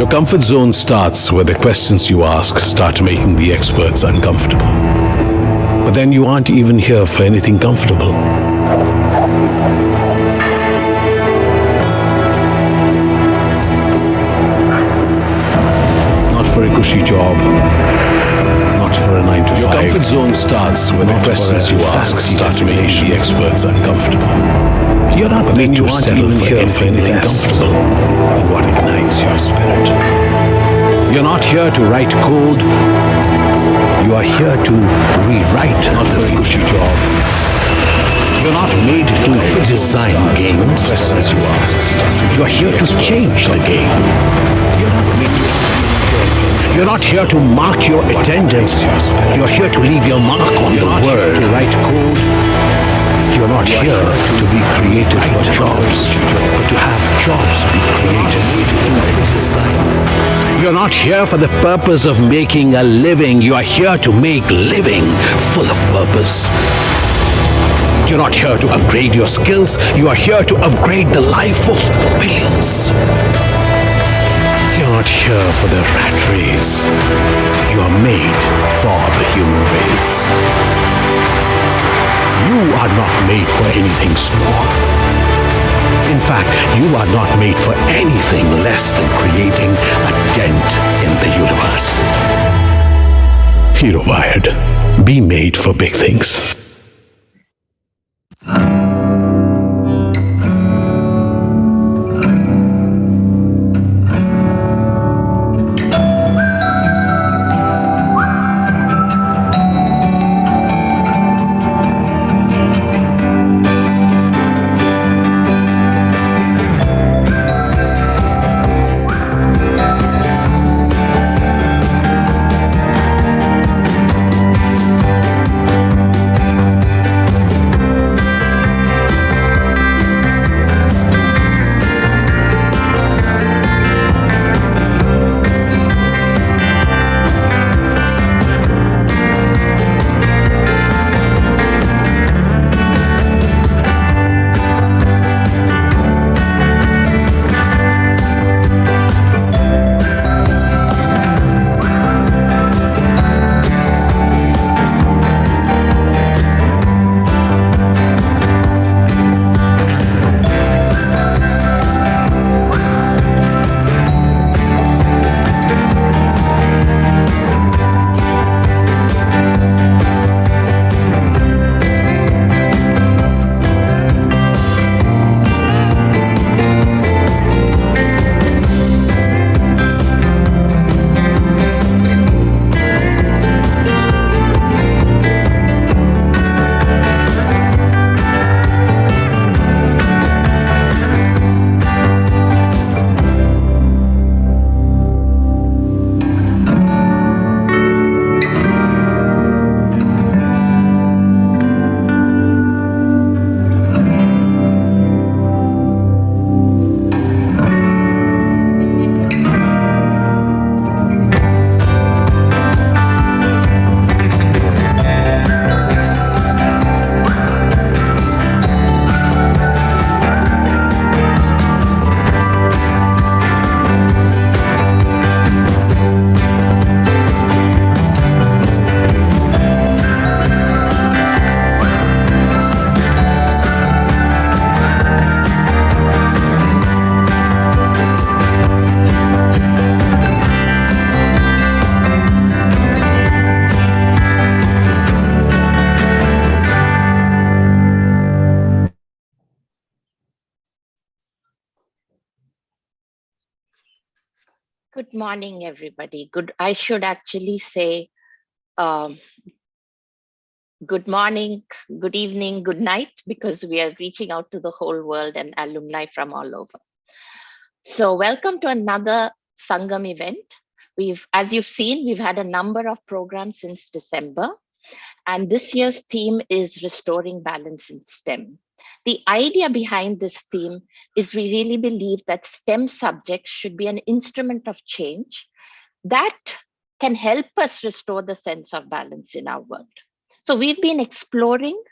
Your comfort zone starts where the questions you ask start making the experts uncomfortable. But then you aren't even here for anything comfortable. Not for a cushy job. Not for a 9 to 5. Your comfort zone starts where the questions you ask start making the experts uncomfortable. You're not made to settle for anything comfortable than what ignites your spirit. You're not here to write code. You are here to rewrite, not for a cushy job. You're not made to design games. Questions you ask. You're here to change the game. You're not made to. You're not here to mark your attendance. You're here to leave your mark on the world. To write code. You're not here to be created for jobs, but to have jobs be created for design. You're not here for the purpose of making a living. You are here to make living full of purpose. You're not here to upgrade your skills. You are here to upgrade the life of billions. You're not here for the rat race. You are made for the human race. You are not made for anything small. In fact, you are not made for anything less than creating a dent in the universe. Hero wired. Be made for big things. Good morning, everybody. I should actually say good morning, good evening, good night, because we are reaching out to the whole world and alumni from all over. So welcome to another Sangam event. As you've seen, we've had a number of programs since December, and this year's theme is restoring balance in STEM. The idea behind this theme is we really believe that STEM subjects should be an instrument of change that can help us restore the sense of balance in our world. So we've been exploring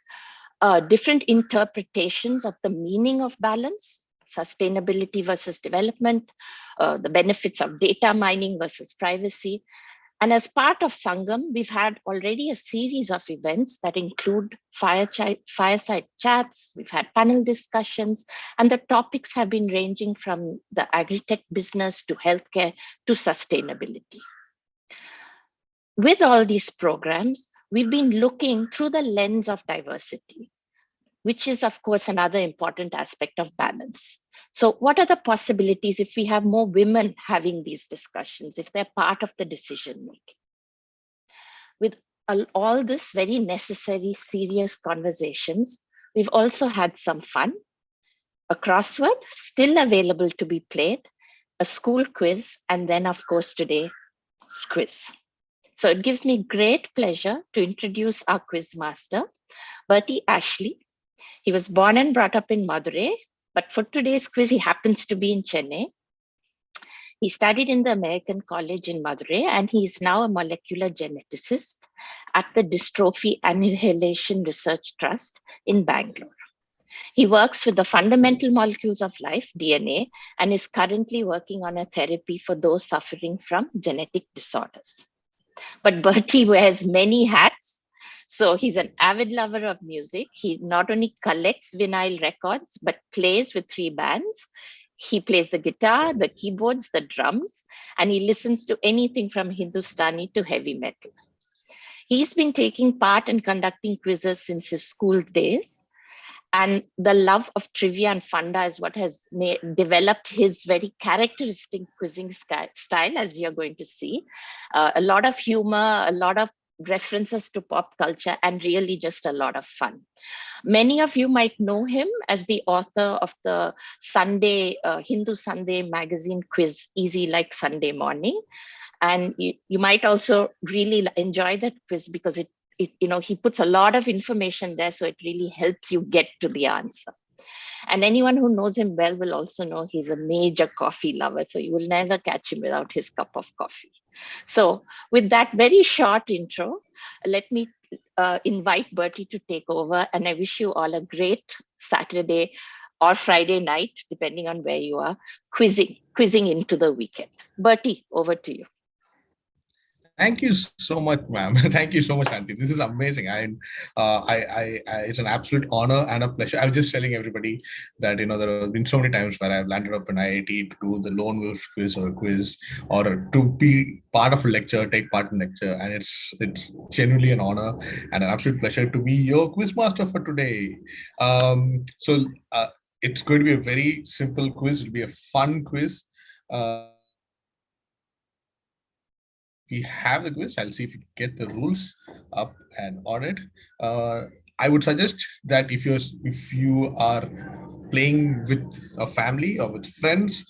different interpretations of the meaning of balance sustainability versus development, the benefits of data mining versus privacy. And as part of Sangam, we've had already a series of events that include fireside chats, we've had panel discussions, and the topics have been ranging from the agri-tech business to healthcare to sustainability. With all these programs, we've been looking through the lens of diversity, which is, of course, another important aspect of balance. So what are the possibilities if we have more women having these discussions, if they're part of the decision making? With all this very necessary, serious conversations, we've also had some fun. A crossword still available to be played, a school quiz, and then, of course, today, quiz. So it gives me great pleasure to introduce our Quizmaster, Berty Ashley. He was born and brought up in Madurai, but for today's quiz, he happens to be in Chennai. He studied in the American College in Madurai, and he's now a molecular geneticist at the Dystrophy Annihilation Research Trust in Bangalore. He works with the fundamental molecules of life, DNA, and is currently working on a therapy for those suffering from genetic disorders. But Bertie wears many hats. So he's an avid lover of music. He not only collects vinyl records, but plays with 3 bands. He plays the guitar, the keyboards, the drums, and he listens to anything from Hindustani to heavy metal. He's been taking part in conducting quizzes since his school days. And the love of trivia and funda is what has developed his very characteristic quizzing style, as you're going to see. A lot of humor, a lot of references to pop culture, and really just a lot of fun. Many of you might know him as the author of the Hindu Sunday magazine quiz, Easy Like Sunday Morning. And you might also really enjoy that quiz because he puts a lot of information there, so it really helps you get to the answer. And anyone who knows him well will also know he's a major coffee lover, so you will never catch him without his cup of coffee. So with that very short intro, let me invite Bertie to take over, and I wish you all a great Saturday or Friday night, depending on where you are, quizzing into the weekend. Bertie, over to you. Thank you so much, ma'am. Thank you so much, Auntie. This is amazing. It's an absolute honor and a pleasure. I was just telling everybody that, there have been so many times where I've landed up in IIT to do the lone wolf quiz or to be part of a lecture, take part in lecture. And it's genuinely an honor and an absolute pleasure to be your quizmaster for today. It's going to be a very simple quiz. It'll be a fun quiz. We have the quiz. I'll see if you can get the rules up and on it. I would suggest that if you are playing with a family or with friends,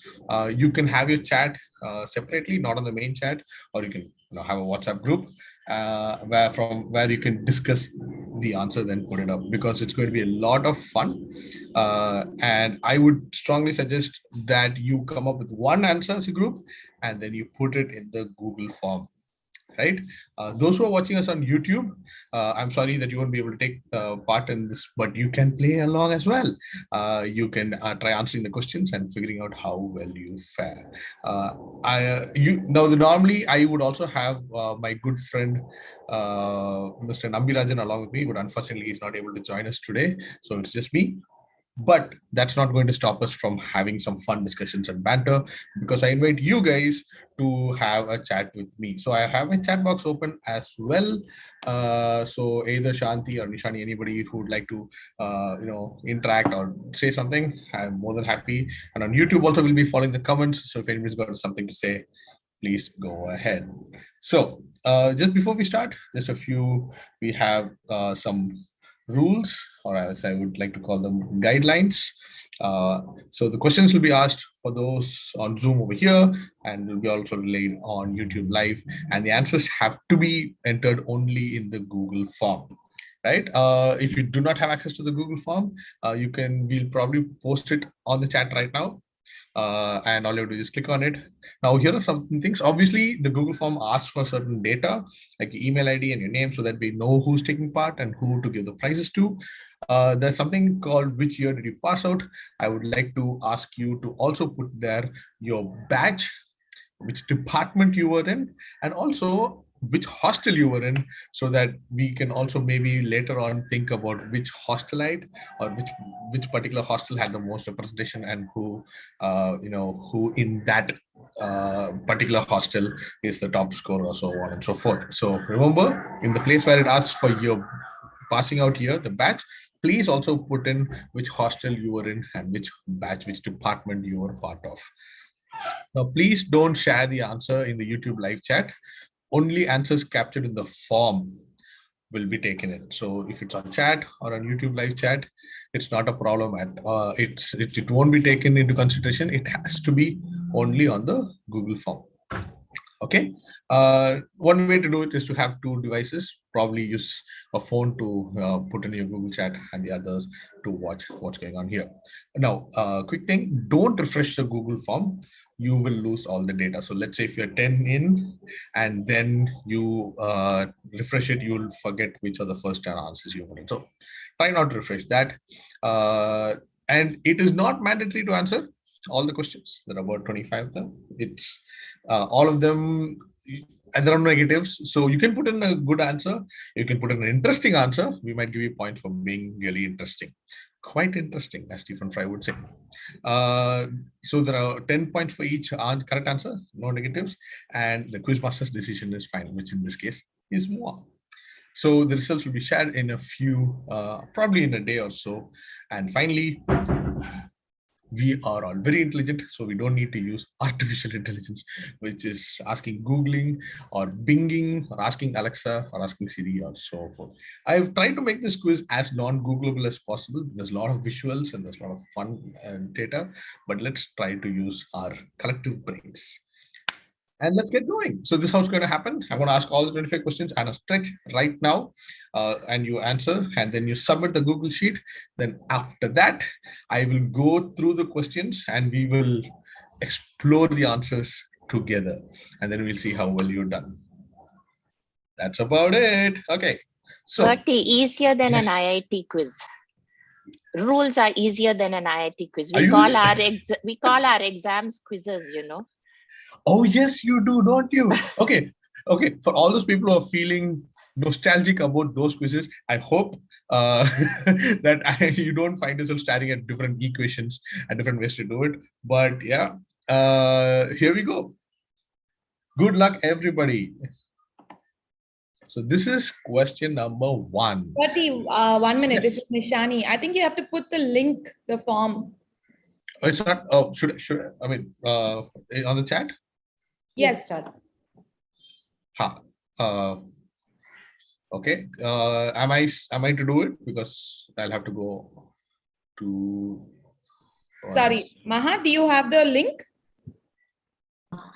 you can have your chat separately, not on the main chat, or you can have a WhatsApp group where you can discuss the answer, then put it up, because it's going to be a lot of fun. And I would strongly suggest that you come up with one answer as a group, and then you put it in the Google form, right? Those who are watching us on YouTube, I'm sorry that you won't be able to take part in this, but you can play along as well. You can try answering the questions and figuring out how well you fare. Normally I would also have my good friend, Mr. Nambirajan, along with me, but unfortunately he's not able to join us today. So it's just me. But that's not going to stop us from having some fun discussions and banter, because I invite you guys to have a chat with me. So I have a chat box open as well. So either Shanti or Nishani, anybody who would like to, interact or say something, I'm more than happy. And on YouTube also, we'll be following the comments. So if anybody's got something to say, please go ahead. So just before we start, we have some rules, or as I would like to call them, guidelines. So the questions will be asked for those on Zoom over here, and will be also relayed on YouTube Live, and the answers have to be entered only in the Google form, right? If you do not have access to the Google form, we'll probably post it on the chat right now. And all you have to do is click on it. Now, here are some things. Obviously, the Google form asks for certain data, like your email ID and your name, so that we know who's taking part and who to give the prizes to. There's something called which year did you pass out. I would like to ask you to also put there your batch, which department you were in, and also which hostel you were in, so that we can also maybe later on think about which hostelite or which particular hostel had the most representation, and who who in that particular hostel is the top scorer, so on and so forth. So remember, in the place where it asks for your passing out year, the batch, please also put in which hostel you were in and which batch, which department you were part of. Now, please don't share the answer in the YouTube live chat. Only answers captured in the form will be taken in. So if it's on chat or on YouTube live chat, it's not a problem. And it won't be taken into consideration. It has to be only on the Google form. Okay. One way to do it is to have two devices. Probably use a phone to put in your Google chat and the others to watch what's going on here. Now, quick thing, don't refresh the Google form. You will lose all the data. So let's say if you're 10 in and then you refresh it, you'll forget which are the first 10 answers you put in. So try not to refresh that. And it is not mandatory to answer all the questions. There are about 25 of them. It's all of them, and there are negatives. So you can put in a good answer. You can put in an interesting answer. We might give you a point for being really interesting. Quite interesting, as Stephen Fry would say. So there are 10 points for each correct answer, no negatives. And the Quizmaster's decision is final, which in this case is more. So the results will be shared in a few, probably in a day or so. And finally, we are all very intelligent, so we don't need to use artificial intelligence, which is asking Googling or Binging or asking Alexa or asking Siri or so forth. I've tried to make this quiz as non-Googleable as possible. There's a lot of visuals and there's a lot of fun data, but let's try to use our collective brains. And let's get going. So this is how it's going to happen. I'm going to ask all the 25 questions and a stretch right now, and you answer, and then you submit the Google Sheet. Then after that, I will go through the questions and we will explore the answers together. And then we'll see how well you've done. That's about it. Okay. So Bertie, easier than an IIT quiz. Rules are easier than an IIT quiz. We call our exams quizzes, you know. Oh, yes, you do, don't you? Okay. For all those people who are feeling nostalgic about those quizzes, I hope that you don't find yourself staring at different equations and different ways to do it. But yeah, here we go. Good luck, everybody. So this is question number 1. Bertie, 1 minute. Yes. This is Nishani. I think you have to put the link, the form. Oh, it's not. Oh, should I mean on the chat? Yes. Okay. Am I to do it, because I'll have to go to. Sorry, Maha, do you have the link?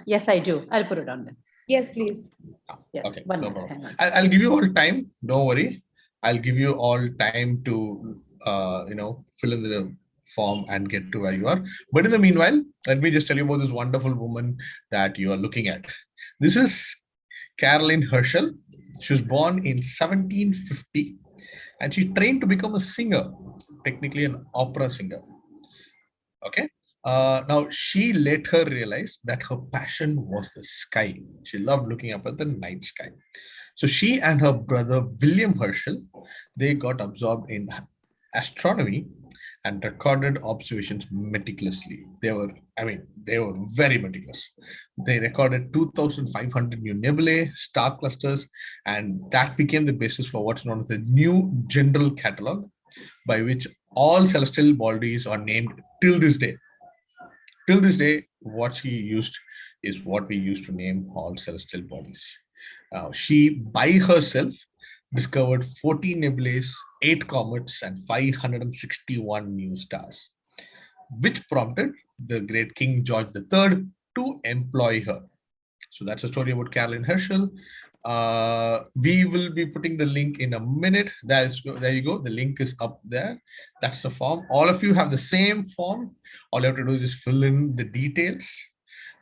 Yes, I do. I'll put it on there. Yes, please. Yes. Okay. One No minute. problem. I'll give you all time. Don't worry. I'll give you all time to fill in the form and get to where you are. But in the meanwhile, let me just tell you about this wonderful woman that you are looking at. This is Caroline Herschel. She was born in 1750 and she trained to become a singer, technically an opera singer. Okay. Now she later realized that her passion was the sky. She loved looking up at the night sky. So she and her brother William Herschel, they got absorbed in astronomy and recorded observations meticulously. They were very meticulous. They recorded 2,500 new nebulae, star clusters, and that became the basis for what's known as the New General Catalogue, by which all celestial bodies are named till this day. Till this day, what she used is what we used to name all celestial bodies. She, by herself, discovered 14 nebulae, 8 comets, and 561 new stars, which prompted the great King George III to employ her. So that's a story about Caroline Herschel. We will be putting the link in a minute. There you go. The link is up there. That's the form. All of you have the same form. All you have to do is just fill in the details.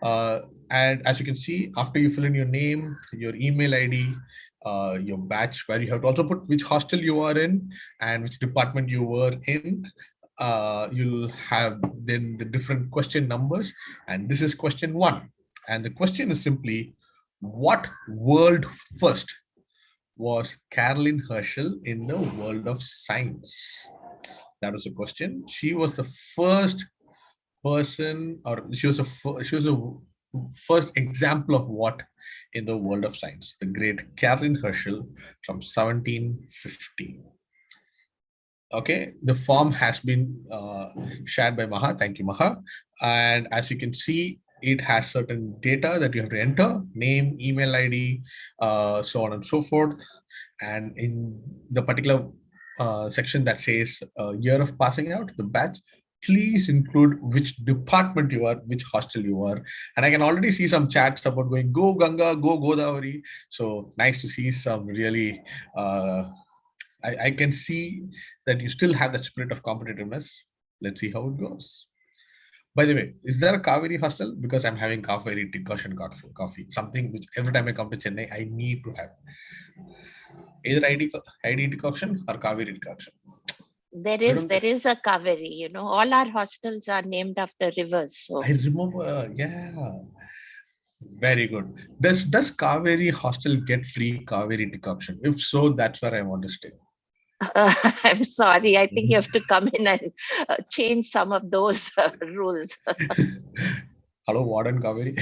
And as you can see, after you fill in your name, your email ID, your batch, where you have to also put which hostel you are in and which department you were in. You'll have then the different question numbers, and this is question 1. And the question is simply, what world first was Caroline Herschel in the world of science? That was the question. She was the first person, or she was a first example of what in the world of science? The great Caroline Herschel from 1750. Okay, the form has been shared by Maha. Thank you, Maha. And as you can see, it has certain data that you have to enter: name, email ID, so on and so forth. And in the particular section that says year of passing out, the batch, please include which department you are, which hostel you are. And I can already see some chats about going, go Ganga, go Godavari. So nice to see some really, I can see that you still have that spirit of competitiveness. Let's see how it goes. By the way, is there a Kaveri hostel? Because I'm having Kaveri decoction coffee, something which every time I come to Chennai, I need to have. Either ID decoction or Kaveri decoction. There is a Kaveri, all our hostels are named after rivers. So I remember, yeah. Very good. Does Kaveri hostel get free Kaveri decoction? If so, that's where I want to stay. I'm sorry. I think you have to come in and change some of those rules. Hello, Warden Kaveri.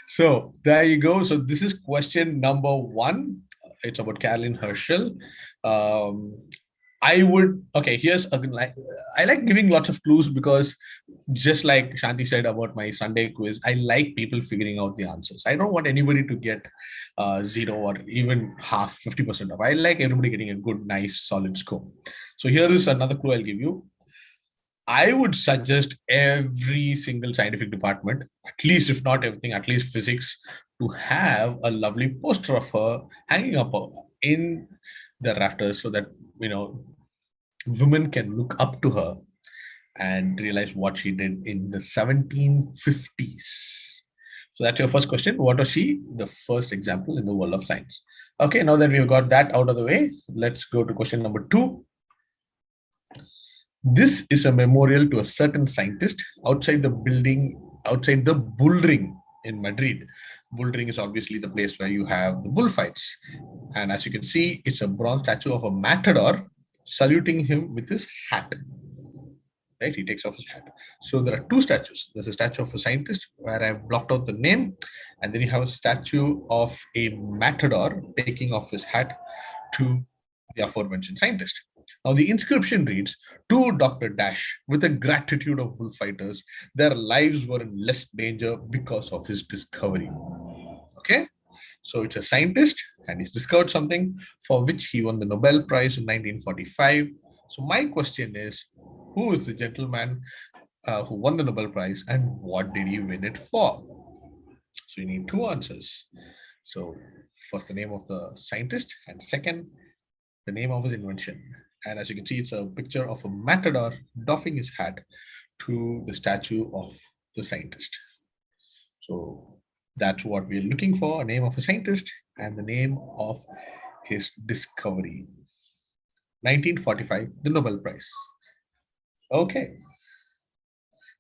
So there you go. So this is question number 1. It's about Caroline Herschel. Here's I like giving lots of clues, because just like Shanti said about my Sunday quiz, I like people figuring out the answers. I don't want anybody to get 0 or even half, 50% of. I like everybody getting a good, nice, solid score. So here is another clue I'll give you. I would suggest every single scientific department, at least if not everything, at least physics, to have a lovely poster of her hanging up in the rafters, so that women can look up to her and realize what she did in the 1750s. So that's your first question. What was she? The first example in the world of science. Okay, now that we've got that out of the way, let's go to question number 2. This is a memorial to a certain scientist outside the bull ring in Madrid. Bull ring is obviously the place where you have the bullfights. And as you can see, it's a bronze statue of a matador saluting him with his hat. Right? He takes off his hat. So there are 2 statues. There's a statue of a scientist where I've blocked out the name. And then you have a statue of a matador taking off his hat to the aforementioned scientist. Now the inscription reads, to Dr. Dash, with a gratitude of bullfighters, their lives were in less danger because of his discovery. Okay, so it's a scientist and he's discovered something for which he won the Nobel Prize in 1945. So my question is, who is the gentleman who won the Nobel Prize, and what did he win it for? So you need 2 answers. So first, the name of the scientist, and second, the name of his invention. And as you can see, it's a picture of a matador doffing his hat to the statue of the scientist. So that's what we're looking for, a name of a scientist and the name of his discovery. 1945, the Nobel Prize. Okay.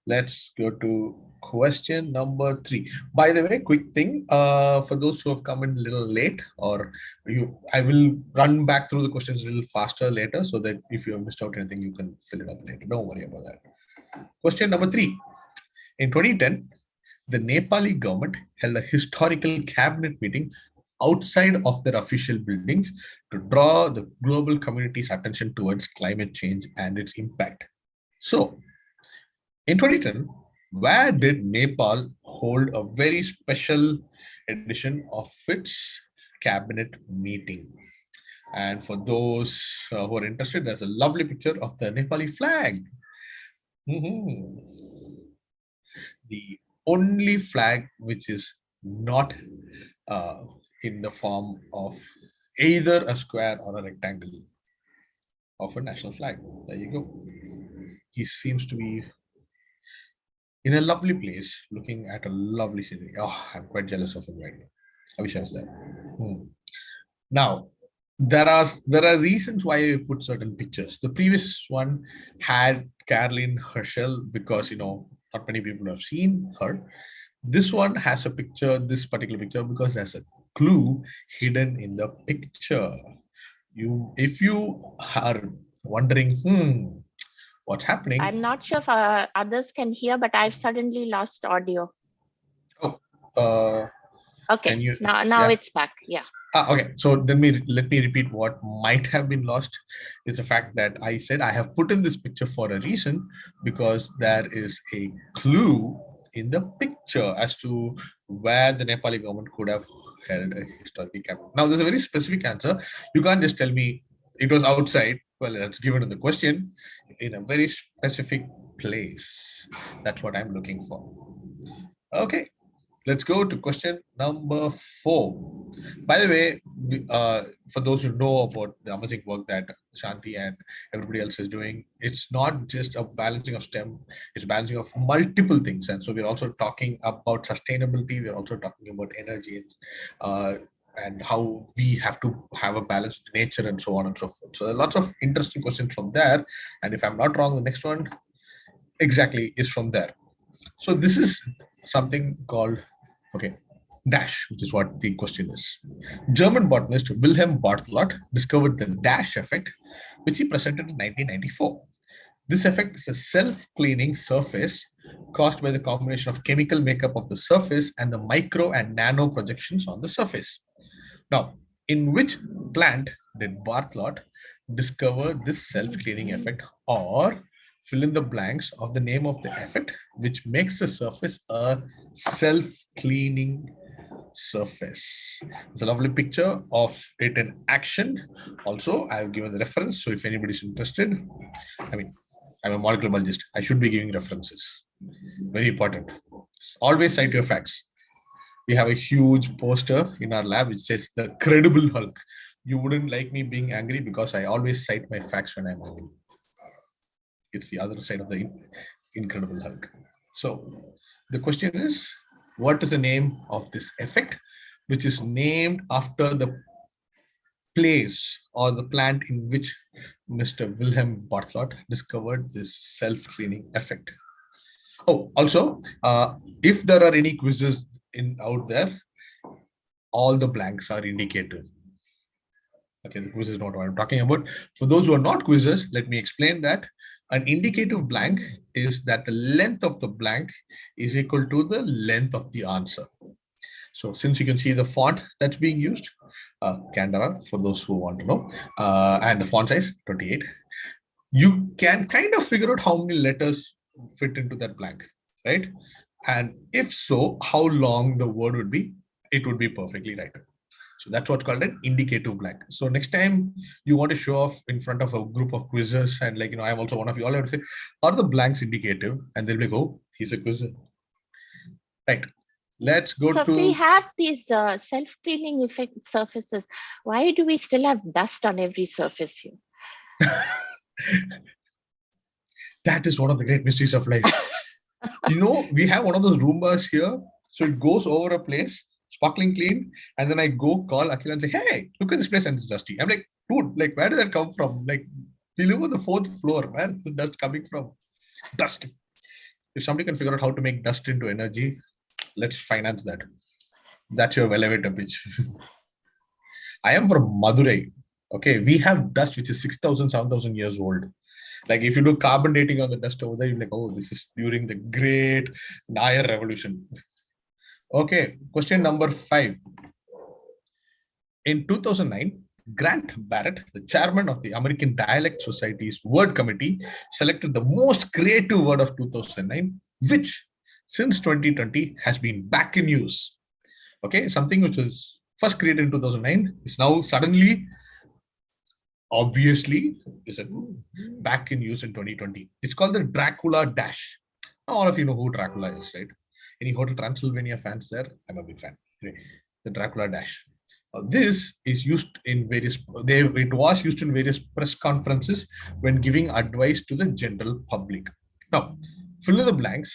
Let's go to question number 3. By the way, quick thing, for those who have come in a little late, I will run back through the questions a little faster later, so that if you have missed out anything, you can fill it up later. Don't worry about that. Question number 3. In 2010, the Nepali government held a historical cabinet meeting outside of their official buildings to draw the global community's attention towards climate change and its impact. So, in 2010, where did Nepal hold a very special edition of its cabinet meeting? And for those who are interested, there's a lovely picture of the Nepali flag. The only flag which is not in the form of either a square or a rectangle of a national flag. There you go. He seems to be in a lovely place, looking at a lovely scenery. Oh, I'm quite jealous of him right now. I wish I was there. Now, there are reasons why I put certain pictures. The previous one had Caroline Herschel because not many people have seen her. This one has a picture, this particular picture, because there's a clue hidden in the picture. If you are wondering, what's happening? I'm not sure if others can hear, but I've suddenly lost audio. Oh, okay. Now it's back. Yeah. Okay, so let me repeat what might have been lost is the fact that I said I have put in this picture for a reason, because there is a clue in the picture as to where the Nepali government could have held a historical capital. Now, there's a very specific answer. You can't just tell me it was outside. Well, that's given in the question, in a very specific place. That's what I'm looking for. Okay. Let's go to question number 4. By the way, for those who know about the amazing work that Shanti and everybody else is doing, it's not just a balancing of STEM, it's balancing of multiple things. And so we're also talking about sustainability. We're also talking about energy and how we have to have a balance with nature and so on and so forth. So there are lots of interesting questions from there. And if I'm not wrong, the next one exactly is from there. So this is something called Dash, which is what the question is. German botanist Wilhelm Bartholdt discovered the Dash effect, which he presented in 1994. This effect is a self-cleaning surface caused by the combination of chemical makeup of the surface and the micro and nano projections on the surface. Now, in which plant did Bartholdt discover this self-cleaning effect, or fill in the blanks of the name of the effect which makes the surface a self-cleaning surface? It's a lovely picture of it in action. Also, I have given the reference, so if anybody's interested, I'm a molecular biologist. I should be giving references. Very important. Always cite your facts. We have a huge poster in our lab which says the credible Hulk. You wouldn't like me being angry because I always cite my facts when I'm angry. It's the other side of the Incredible Hulk. So the question is, what is the name of this effect, which is named after the place or the plant in which Mr. Wilhelm Bartholdt discovered this self-cleaning effect? Oh, also, if there are any quizzes out there, all the blanks are indicative. Okay, the quiz is not what I'm talking about. For those who are not quizzes, let me explain that. An indicative blank is that the length of the blank is equal to the length of the answer. So since you can see the font that's being used, Canberra, for those who want to know, and the font size 28, you can kind of figure out how many letters fit into that blank, right? And if so, how long the word would be, it would be perfectly right. So that's what's called an indicative blank. So next time you want to show off in front of a group of quizzers, and I'm also one of you, all I would say, are the blanks indicative? And they'll be like, oh, he's a quizzer. Right. Let's go to... So if we have these self-cleaning effect surfaces, why do we still have dust on every surface here? That is one of the great mysteries of life. We have one of those Roombas here. So it goes over a place, sparkling clean, and then I go call Akhil and say, hey, look at this place and it's dusty. I'm like, dude, where did that come from? We live on the 4th floor. Where is the dust coming from? Dust. If somebody can figure out how to make dust into energy, let's finance that. That's your elevator pitch. I am from Madurai. Okay, we have dust which is 6,000, 7,000 years old. If you do carbon dating on the dust over there, you're like, oh, this is during the great Nair revolution. Okay, question number 5. In 2009, Grant Barrett, the chairman of the American Dialect Society's word committee, selected the most creative word of 2009, which since 2020 has been back in use. Okay, something which was first created in 2009 is now suddenly, obviously, is back in use in 2020. It's called the Dracula Dash. All of you know who Dracula is, right? Any Hotel Transylvania fans there? I'm a big fan. Anyway, the Dracula Dash. This is used in it was used in various press conferences when giving advice to the general public. Now, fill in the blanks,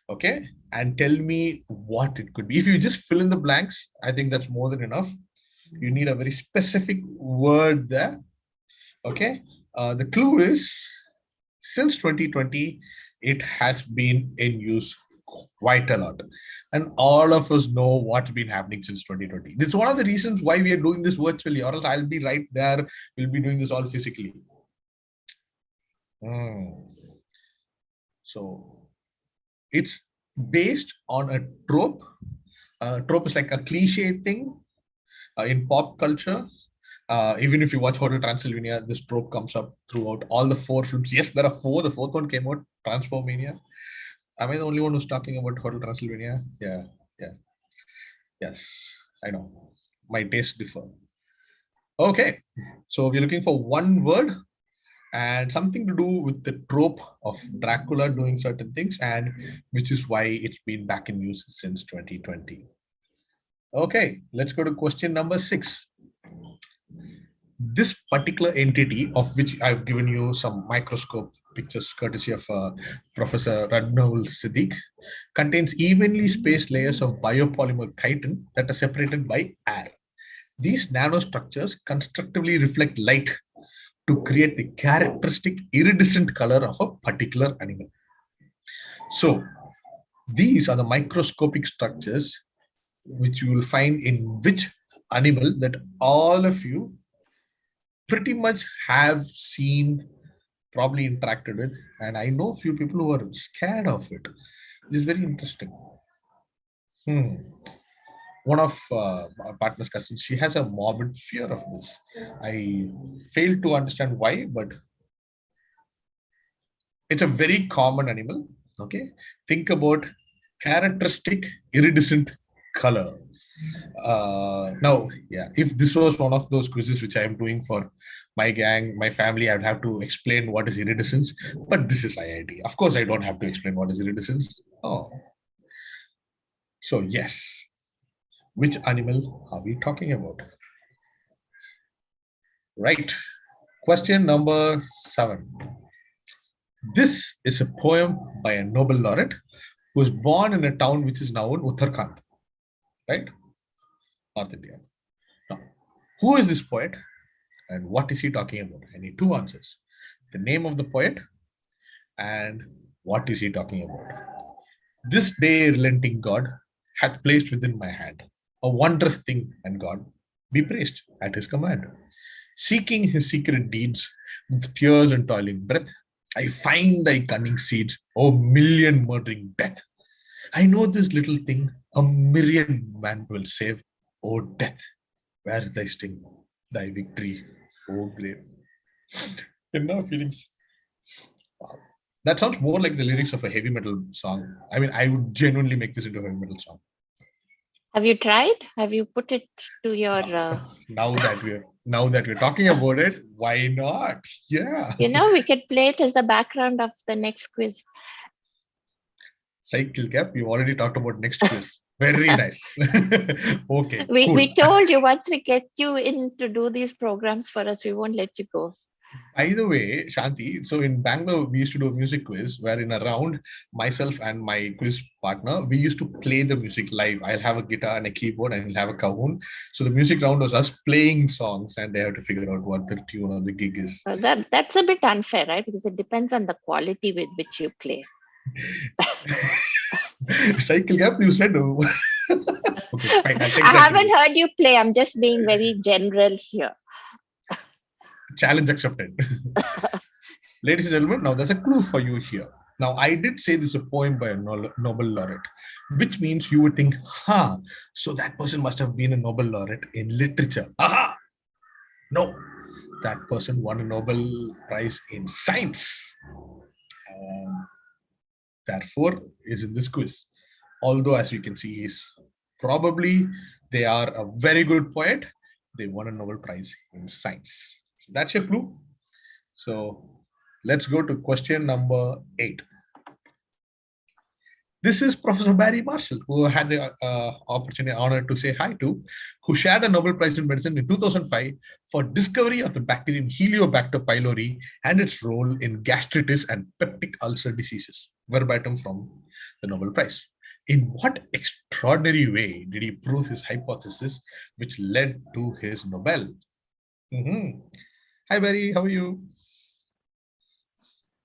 okay, and tell me what it could be. If you just fill in the blanks, I think that's more than enough. You need a very specific word there. Okay. The clue is, since 2020, it has been in use quite a lot. And all of us know what's been happening since 2020. This is one of the reasons why we are doing this virtually, or else I'll be right there. We'll be doing this all physically. So it's based on a trope. Trope is like a cliche thing in pop culture. Even if you watch Hotel Transylvania, this trope comes up throughout all the 4 films. Yes, there are 4. The 4th one came out, Transformania. Am I the only one who's talking about Hotel Transylvania? Yeah. Yes, I know. My tastes differ. Okay, so we're looking for one word and something to do with the trope of Dracula doing certain things, and which is why it's been back in use since 2020. Okay, let's go to question number 6. This particular entity, of which I've given you some microscope pictures courtesy of Professor Radnaul Siddiq, contains evenly spaced layers of biopolymer chitin that are separated by air. These nanostructures constructively reflect light to create the characteristic iridescent color of a particular animal. So these are the microscopic structures which you will find in which animal that all of you pretty much have seen, probably interacted with, and I know a few people who are scared of it. This is very interesting. One of our partner's cousins, she has a morbid fear of this. I failed to understand why, but it's a very common animal. Okay, think about characteristic iridescent color. Now, yeah, if this was one of those quizzes which I am doing for my gang, my family, I would have to explain what is iridescence, but this is IIT. Of course, I don't have to explain what is iridescence. Oh, so yes, which animal are we talking about? Right. Question number 7. This is a poem by a Nobel laureate who was born in a town which is now in Uttarakhand, right? North India. Now, who is this poet and what is he talking about? I need 2 answers. The name of the poet and what is he talking about? This day relenting God hath placed within my hand a wondrous thing, and God be praised at his command. Seeking his secret deeds with tears and toiling breath, I find thy cunning seeds, O million murdering death. I know this little thing, a myriad man will save, O death. Where is thy sting, thy victory, O grave? Enough feelings. Wow. That sounds more like the lyrics of a heavy metal song. I mean, I would genuinely make this into a heavy metal song. Have you tried? Have you put it to your... Now that we're talking about it, why not? Yeah. You know, we could play it as the background of the next quiz. Cycle gap, you already talked about next quiz. Very nice. Okay. We told you once we get you in to do these programs for us, we won't let you go. By the way, Shanti, so in Bangalore, we used to do a music quiz where in a round, myself and my quiz partner, we used to play the music live. I'll have a guitar and a keyboard and he'll have a cajon. So the music round was us playing songs and they have to figure out what the tune of the gig is. That's a bit unfair, right? Because it depends on the quality with which you play. Cycle gap, you said. Okay, fine. I haven't heard you play. I'm just being very general here. Challenge accepted. Ladies and gentlemen, now there's a clue for you here. Now, I did say this is a poem by a Nobel laureate, which means you would think, so that person must have been a Nobel laureate in literature. Aha! No, that person won a Nobel Prize in science. Therefore, is in this quiz. Although, as you can see, they are a very good poet. They won a Nobel Prize in science. So that's your clue. So let's go to question number 8. This is Professor Barry Marshall, who had the honor to say hi to, who shared a Nobel Prize in Medicine in 2005 for discovery of the bacterium Heliobacter pylori and its role in gastritis and peptic ulcer diseases, verbatim from the Nobel Prize. in what extraordinary way did he prove his hypothesis, which led to his Nobel? Hi, Bertie. How are you?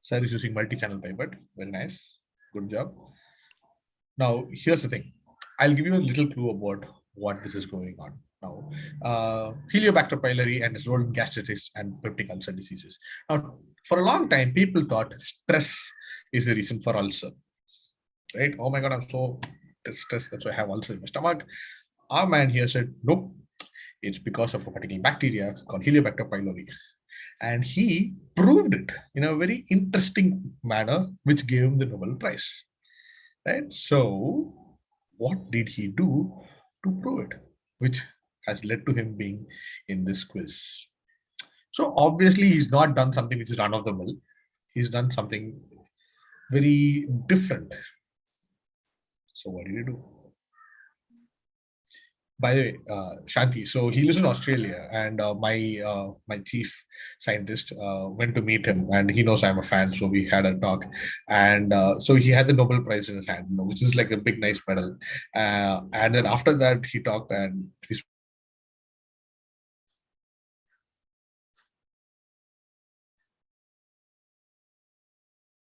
Sir is using multi-channel pivot. Very nice. Good job. Now, here's the thing. I'll give you a little clue about what this is going on now. Heliobacter pylori and its role in gastritis and peptic ulcer diseases. Now, for a long time, people thought stress is the reason for ulcer. Right? Oh my God, I'm so stressed. That's why I have ulcer in my stomach. Our man here said, nope, it's because of a particular bacteria called Heliobacter pylori. And he proved it in a very interesting manner, which gave him the Nobel Prize. Right? So, what did he do to prove it? Which has led to him being in this quiz. So, obviously, he's not done something which is run of the mill. He's done something very different. So, what did he do? By the way, Shanti, so he lives in Australia, and my chief scientist went to meet him, and he knows I'm a fan, so we had a talk, and so he had the Nobel Prize in his hand, which is like a big, nice medal, and then after that he talked and he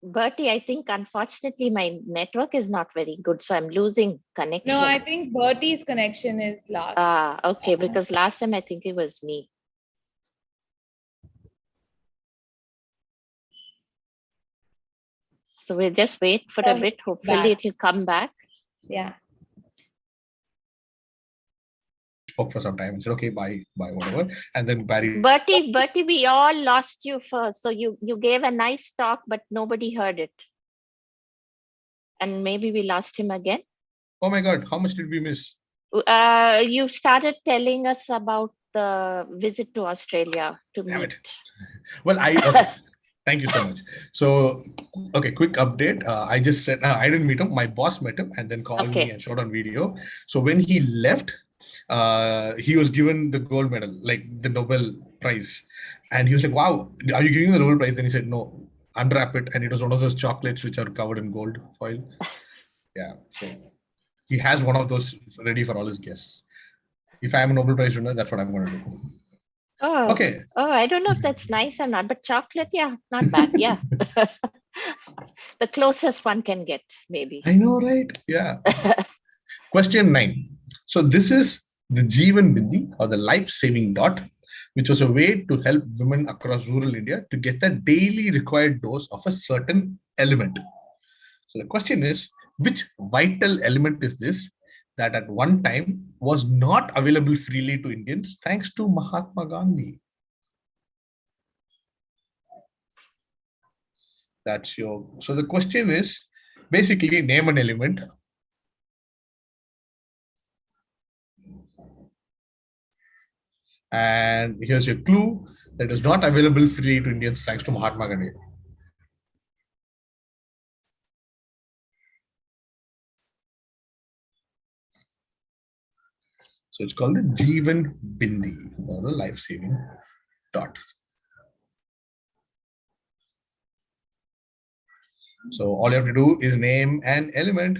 Bertie, I think unfortunately my network is not very good, so I'm losing connection. No, I think Bertie's connection is lost. Okay, because last time I think it was me. So we'll just wait for a bit. Hopefully it will come back. Yeah. spoke for some time and said, okay, bye, whatever. And then Bertie, we all lost you first. So you gave a nice talk, but nobody heard it. And maybe we lost him again. Oh my God, how much did we miss? You started telling us about the visit to Australia to Damn meet. It. Well, okay. Thank you so much. So, okay, quick update. I just said, I didn't meet him. My boss met him and then called me and showed on video. So when he left, he was given the gold medal, like the Nobel Prize. And he was like, wow, are you giving the Nobel Prize? Then he said, no, unwrap it. And it was one of those chocolates which are covered in gold foil. Yeah. So he has one of those ready for all his guests. If I'm a Nobel Prize winner, that's what I'm going to do. Oh, okay. Oh, I don't know if that's nice or not, but chocolate, yeah, not bad. Yeah. The closest one can get, maybe. I know, right? Yeah. Question 9. So this is the Jeevan Bindi, or the life-saving dot, which was a way to help women across rural India to get the daily required dose of a certain element. So the question is, which vital element is this that at one time was not available freely to Indians thanks to Mahatma Gandhi? That's your, so the question is basically name an element. And here's your clue that is not available freely to Indians thanks to Mahatma Gandhi. So it's called the Jeevan Bindi, or the life-saving dot. So all you have to do is name an element.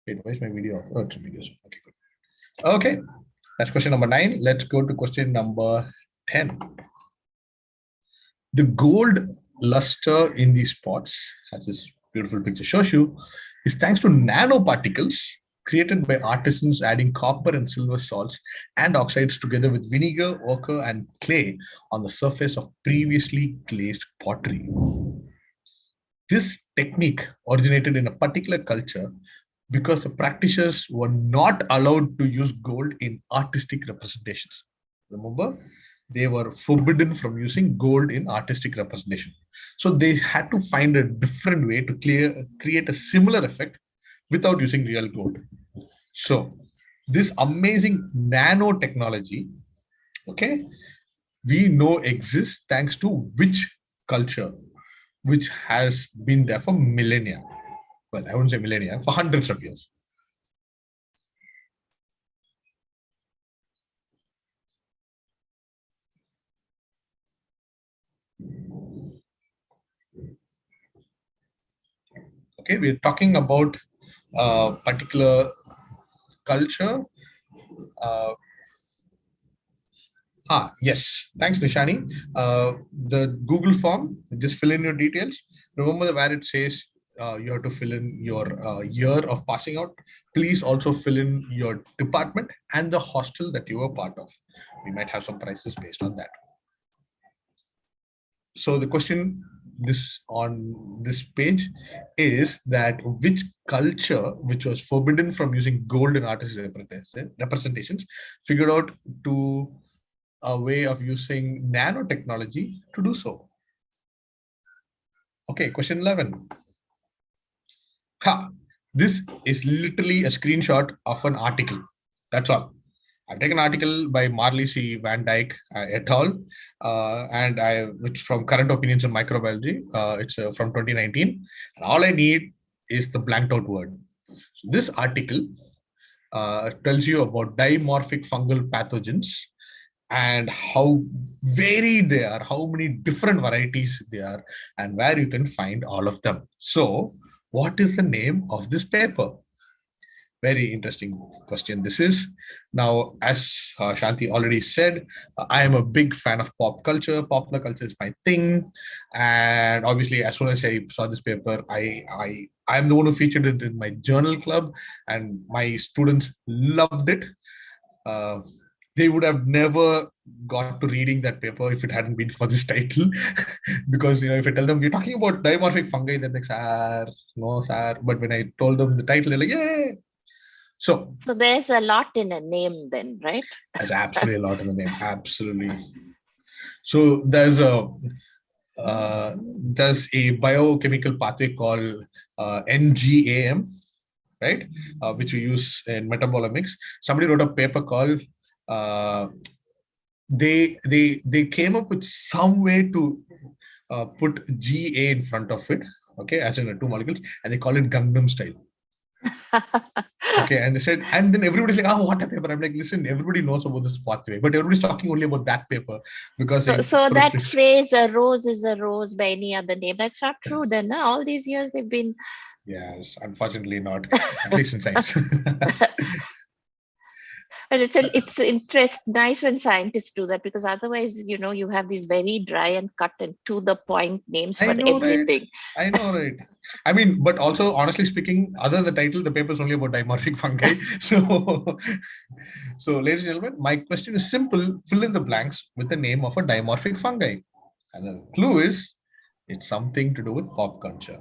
Wait, where's my video? Oh, it's videos. Okay, good. Okay, that's question number 9. Let's go to question number 10. The gold luster in these spots, as this beautiful picture shows you, is thanks to nanoparticles created by artisans adding copper and silver salts and oxides together with vinegar, ochre, and clay on the surface of previously glazed pottery. This technique originated in a particular culture because the practitioners were not allowed to use gold in artistic representations. Remember, they were forbidden from using gold in artistic representation. So they had to find a different way to create a similar effect without using real gold. So this amazing nanotechnology, okay, we know exists thanks to which culture, which has been there for millennia. Well, I wouldn't say millennia, for hundreds of years. Okay, we're talking about a particular culture. Yes. Thanks, Nishani. The Google form, just fill in your details. Remember where it says you have to fill in your year of passing out. Please also fill in your department and the hostel that you were part of. We might have some prices based on that. So the question on this page is that which culture, which was forbidden from using gold in artistic representations, figured out to a way of using nanotechnology to do so. Okay, question 11. This is literally a screenshot of an article. That's all. I've taken an article by Marley C. Van Dyke et al. Which from Current Opinions on Microbiology. It's from 2019. And all I need is the blanked out word. So this article tells you about dimorphic fungal pathogens and how varied they are, how many different varieties they are, and where you can find all of them. So, what is the name of this paper? Very interesting question this is. Now, as Shanti already said, I am a big fan of pop culture. Popular culture is my thing. And obviously, as soon as I saw this paper, I'm the one who featured it in my journal club, and my students loved it. They would have never got to reading that paper if it hadn't been for this title. Because, if I tell them we're talking about dimorphic fungi, they're like, sir, no, sir. But when I told them the title, they're like, yeah. So there's a lot in a name then, right? There's absolutely a lot in the name. Absolutely. So there's a biochemical pathway called NGAM, right? Which we use in metabolomics. Somebody wrote a paper called they came up with some way to put GA in front of it, okay, as in the two molecules, and they call it Gangnam style. Okay, and they said, and then everybody's like, what a paper. I'm like, listen, everybody knows about this pathway, but everybody's talking only about that paper because so that phrase, a rose is a rose by any other name, that's not true then. No? All these years they've been. Yes, unfortunately not, at least in science. But it's nice when scientists do that, because otherwise, you have these very dry and cut and to the point names for everything. Right? I know, right? I mean, but also, honestly speaking, other than the title, the paper is only about dimorphic fungi. So, ladies and gentlemen, my question is simple. Fill in the blanks with the name of a dimorphic fungi. And the clue is, it's something to do with pop culture.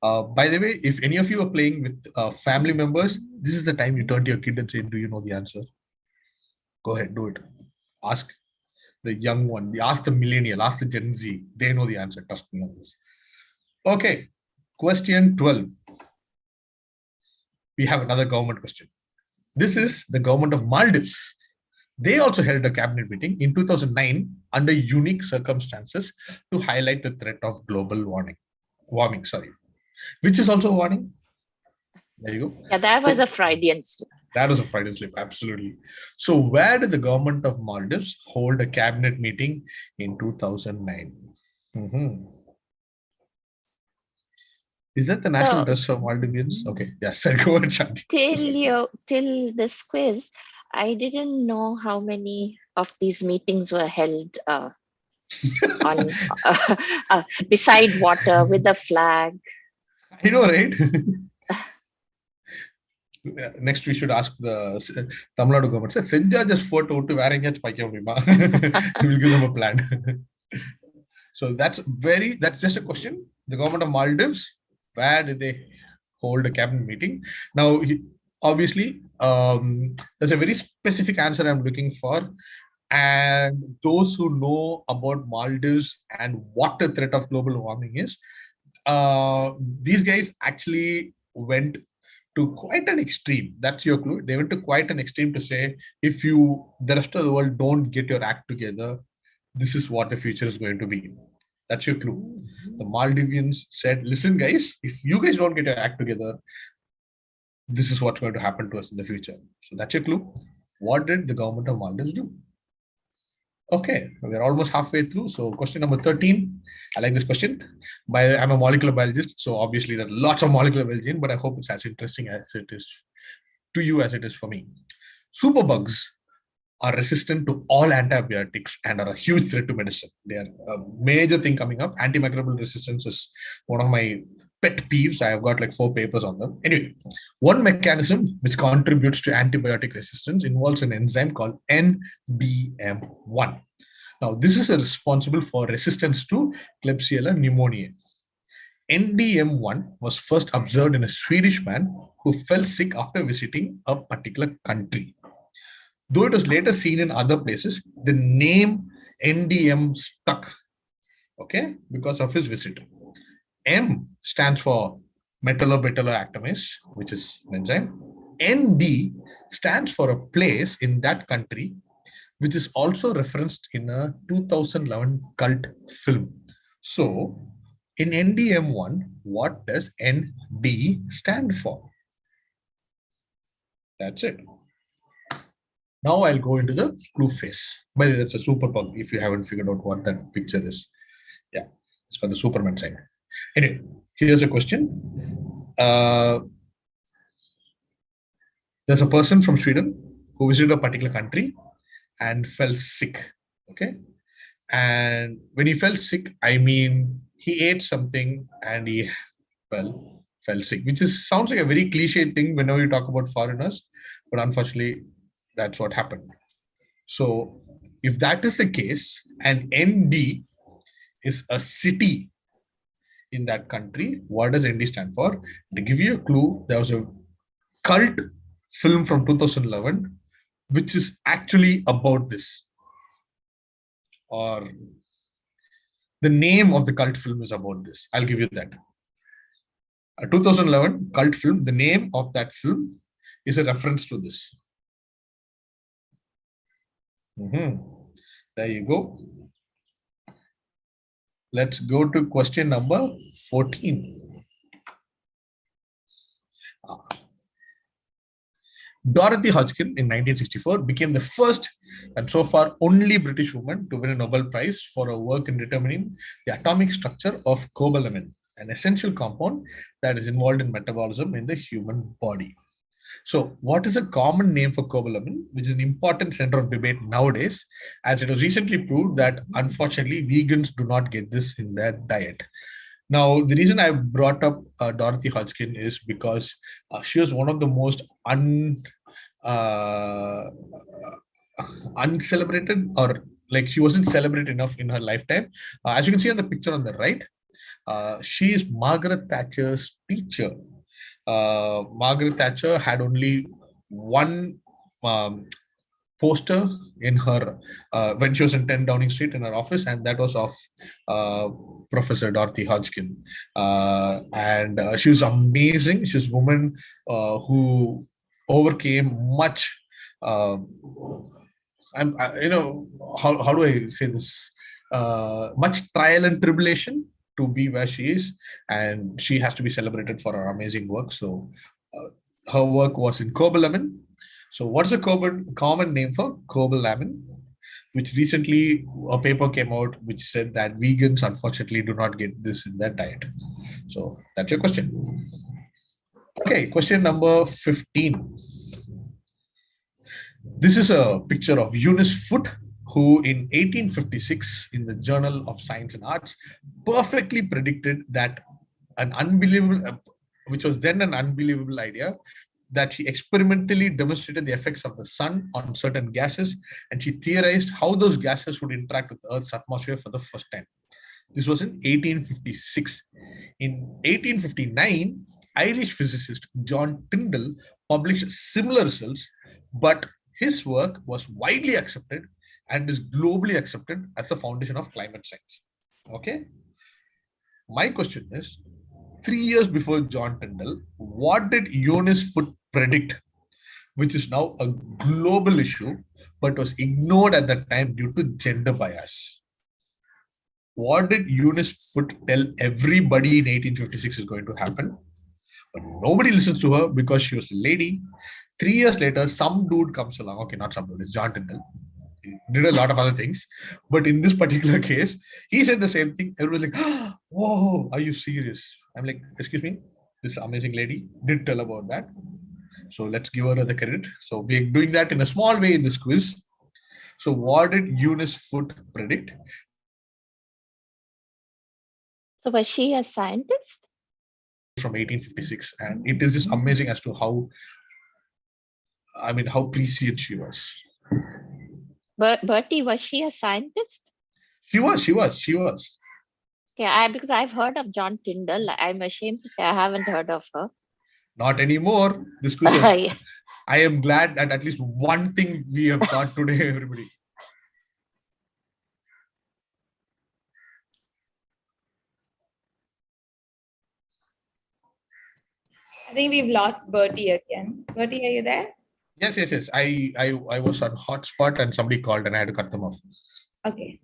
By the way, if any of you are playing with family members, this is the time you turn to your kid and say, do you know the answer? Go ahead, do it. Ask the young one, ask the millennial, ask the Gen Z. They know the answer. Trust me on this. Okay, question 12. We have another government question. This is the government of Maldives. They also held a cabinet meeting in 2009 under unique circumstances to highlight the threat of global warming, which is also a warning. There you go. Yeah, that was a Freudian slip. That was a Freudian slip, absolutely. So where did the government of Maldives hold a cabinet meeting in 2009? Is that the national dress of Maldivians? Okay, yes, sir, go ahead, Shanti. Till this quiz, I didn't know how many of these meetings were held on beside water with a flag. I know, right? Next, we should ask the Tamil Nadu government. Say, Senja just photo to wearing it. We'll give them a plan. So that's just a question. The government of Maldives, where did they hold a cabinet meeting? Now, obviously, there's a very specific answer I'm looking for. And those who know about Maldives and what the threat of global warming is, these guys actually went to quite an extreme. That's your clue. They went to quite an extreme to say, if the rest of the world don't get your act together, this is what the future is going to be. That's your clue. The Maldivians said, listen, guys, if you guys don't get your act together, this is what's going to happen to us in the future. So that's your clue. What did the government of Maldives do? Okay, we're almost halfway through. So question number 13. I like this question. I'm a molecular biologist, so obviously there are lots of molecular biology, but I hope it's as interesting as it is to you as it is for me. Superbugs are resistant to all antibiotics and are a huge threat to medicine. They are a major thing coming up. Antimicrobial resistance is one of my pet peeves. I have got like 4 papers on them. Anyway, one mechanism which contributes to antibiotic resistance involves an enzyme called NBM1. Now, this is responsible for resistance to Klebsiella pneumoniae. NDM1 was first observed in a Swedish man who fell sick after visiting a particular country. Though it was later seen in other places, the name NDM stuck, okay, because of his visit. M stands for metallo-beta-lactamase, which is an enzyme. ND stands for a place in that country, which is also referenced in a 2011 cult film. So, in NDM1, what does ND stand for? That's it. Now I'll go into the clue phase. But it's a superbug if you haven't figured out what that picture is. Yeah, it's for the Superman sign. Anyway, here's a question. There's a person from Sweden who visited a particular country and fell sick. Okay. And when he fell sick, I mean, he ate something and he fell sick, which sounds like a very cliche thing whenever you talk about foreigners, but unfortunately, that's what happened. So if that is the case, and ND is a city in that country, what does ND stand for? To give you a clue, there was a cult film from 2011, which is actually about this. Or the name of the cult film is about this. I'll give you that. A 2011 cult film, the name of that film is a reference to this. There you go. Let's go to question number 14. Dorothy Hodgkin in 1964 became the first and so far only British woman to win a Nobel Prize for her work in determining the atomic structure of cobalamin, an essential compound that is involved in metabolism in the human body. So what is a common name for cobalamin, which is an important center of debate nowadays, as it was recently proved that unfortunately vegans do not get this in their diet. Now, the reason I brought up Dorothy Hodgkin is because she was one of the most uncelebrated, or like she wasn't celebrated enough in her lifetime. As you can see on the picture on the right, she is Margaret Thatcher's teacher. Margaret Thatcher had only one poster in her when she was in 10 Downing Street in her office, and that was of Professor Dorothy Hodgkin. And she was amazing. She was a woman who overcame much. How do I say this? Much trial and tribulation to be where she is, and she has to be celebrated for her amazing work. So her work was in cobalamin. So what's a common name for cobalamin? Which recently a paper came out which said that vegans unfortunately do not get this in their diet. So that's your question. Okay, question number 15. This is a picture of Eunice Foote, who in 1856 in the Journal of Science and Arts perfectly predicted that which was then an unbelievable idea, that she experimentally demonstrated the effects of the sun on certain gases, and she theorized how those gases would interact with Earth's atmosphere for the first time. This was in 1856. In 1859, Irish physicist John Tyndall published similar results, but his work was widely accepted and is globally accepted as the foundation of climate science. Okay. My question is, 3 years before John Tyndall, what did Eunice Foote predict, which is now a global issue, but was ignored at that time due to gender bias? What did Eunice Foote tell everybody in 1856 is going to happen? But nobody listens to her because she was a lady. 3 years later, some dude comes along. Okay, not some dude, it's John Tyndall. did a lot of other things. But in this particular case, he said the same thing. Everyone was like, whoa, are you serious? I'm like, excuse me, this amazing lady did tell about that. So let's give her the credit. So we're doing that in a small way in this quiz. So what did Eunice Foote predict? So was she a scientist? From 1856. And it is just amazing as to how, how prescient she was. Bertie, was she a scientist? She was. Okay, because I've heard of John Tyndall. I'm ashamed to say I haven't heard of her. Not anymore. This quiz was, I am glad that at least one thing we have got today, everybody. I think we've lost Bertie again. Bertie, are you there? Yes. I was on hotspot and somebody called and I had to cut them off. Okay.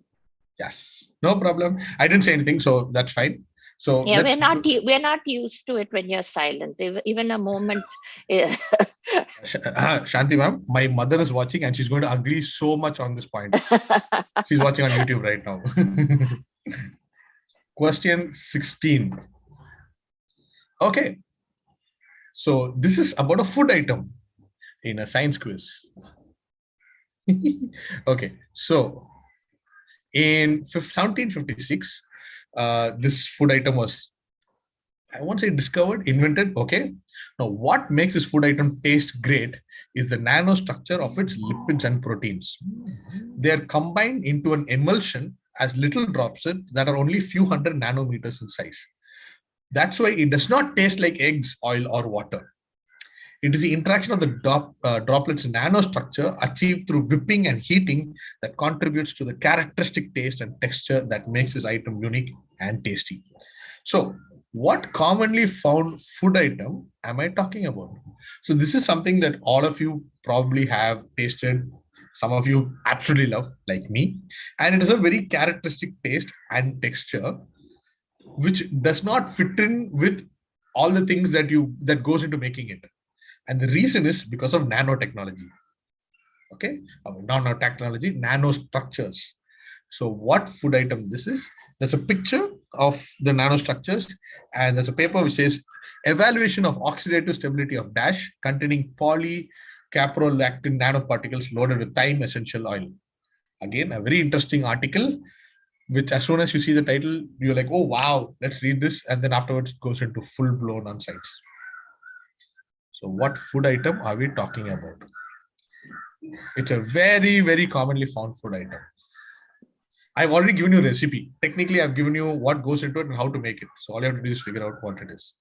Yes, no problem. I didn't say anything, so that's fine. So yeah, we're not used to it when you're silent. Even a moment. Shanti ma'am, my mother is watching and she's going to agree so much on this point. She's watching on YouTube right now. Question 16. Okay. So this is about a food item in a science quiz. Okay. So in 1756, this food item was, I won't say discovered, invented. Okay. Now, what makes this food item taste great is the nanostructure of its lipids and proteins. They are combined into an emulsion as little drops that are only few hundred nanometers in size. That's why it does not taste like eggs, oil, or water. It is the interaction of the droplets nanostructure achieved through whipping and heating that contributes to the characteristic taste and texture that makes this item unique and tasty. So, what commonly found food item am I talking about? So, this is something that all of you probably have tasted. Some of you absolutely love, like me. And it is a very characteristic taste and texture, which does not fit in with all the things that goes into making it. And the reason is because of nanotechnology. Okay, nanotechnology, nanostructures. So what food item this is? There's a picture of the nanostructures and there's a paper which says evaluation of oxidative stability of Dash containing polycaprolactin nanoparticles loaded with thyme essential oil. Again, a very interesting article, which as soon as you see the title, you're like, oh, wow, let's read this. And then afterwards it goes into full blown on science. So what food item are we talking about? It's a very, very commonly found food item. I've already given you a recipe. Technically, I've given you what goes into it and how to make it. So all you have to do is figure out what it is.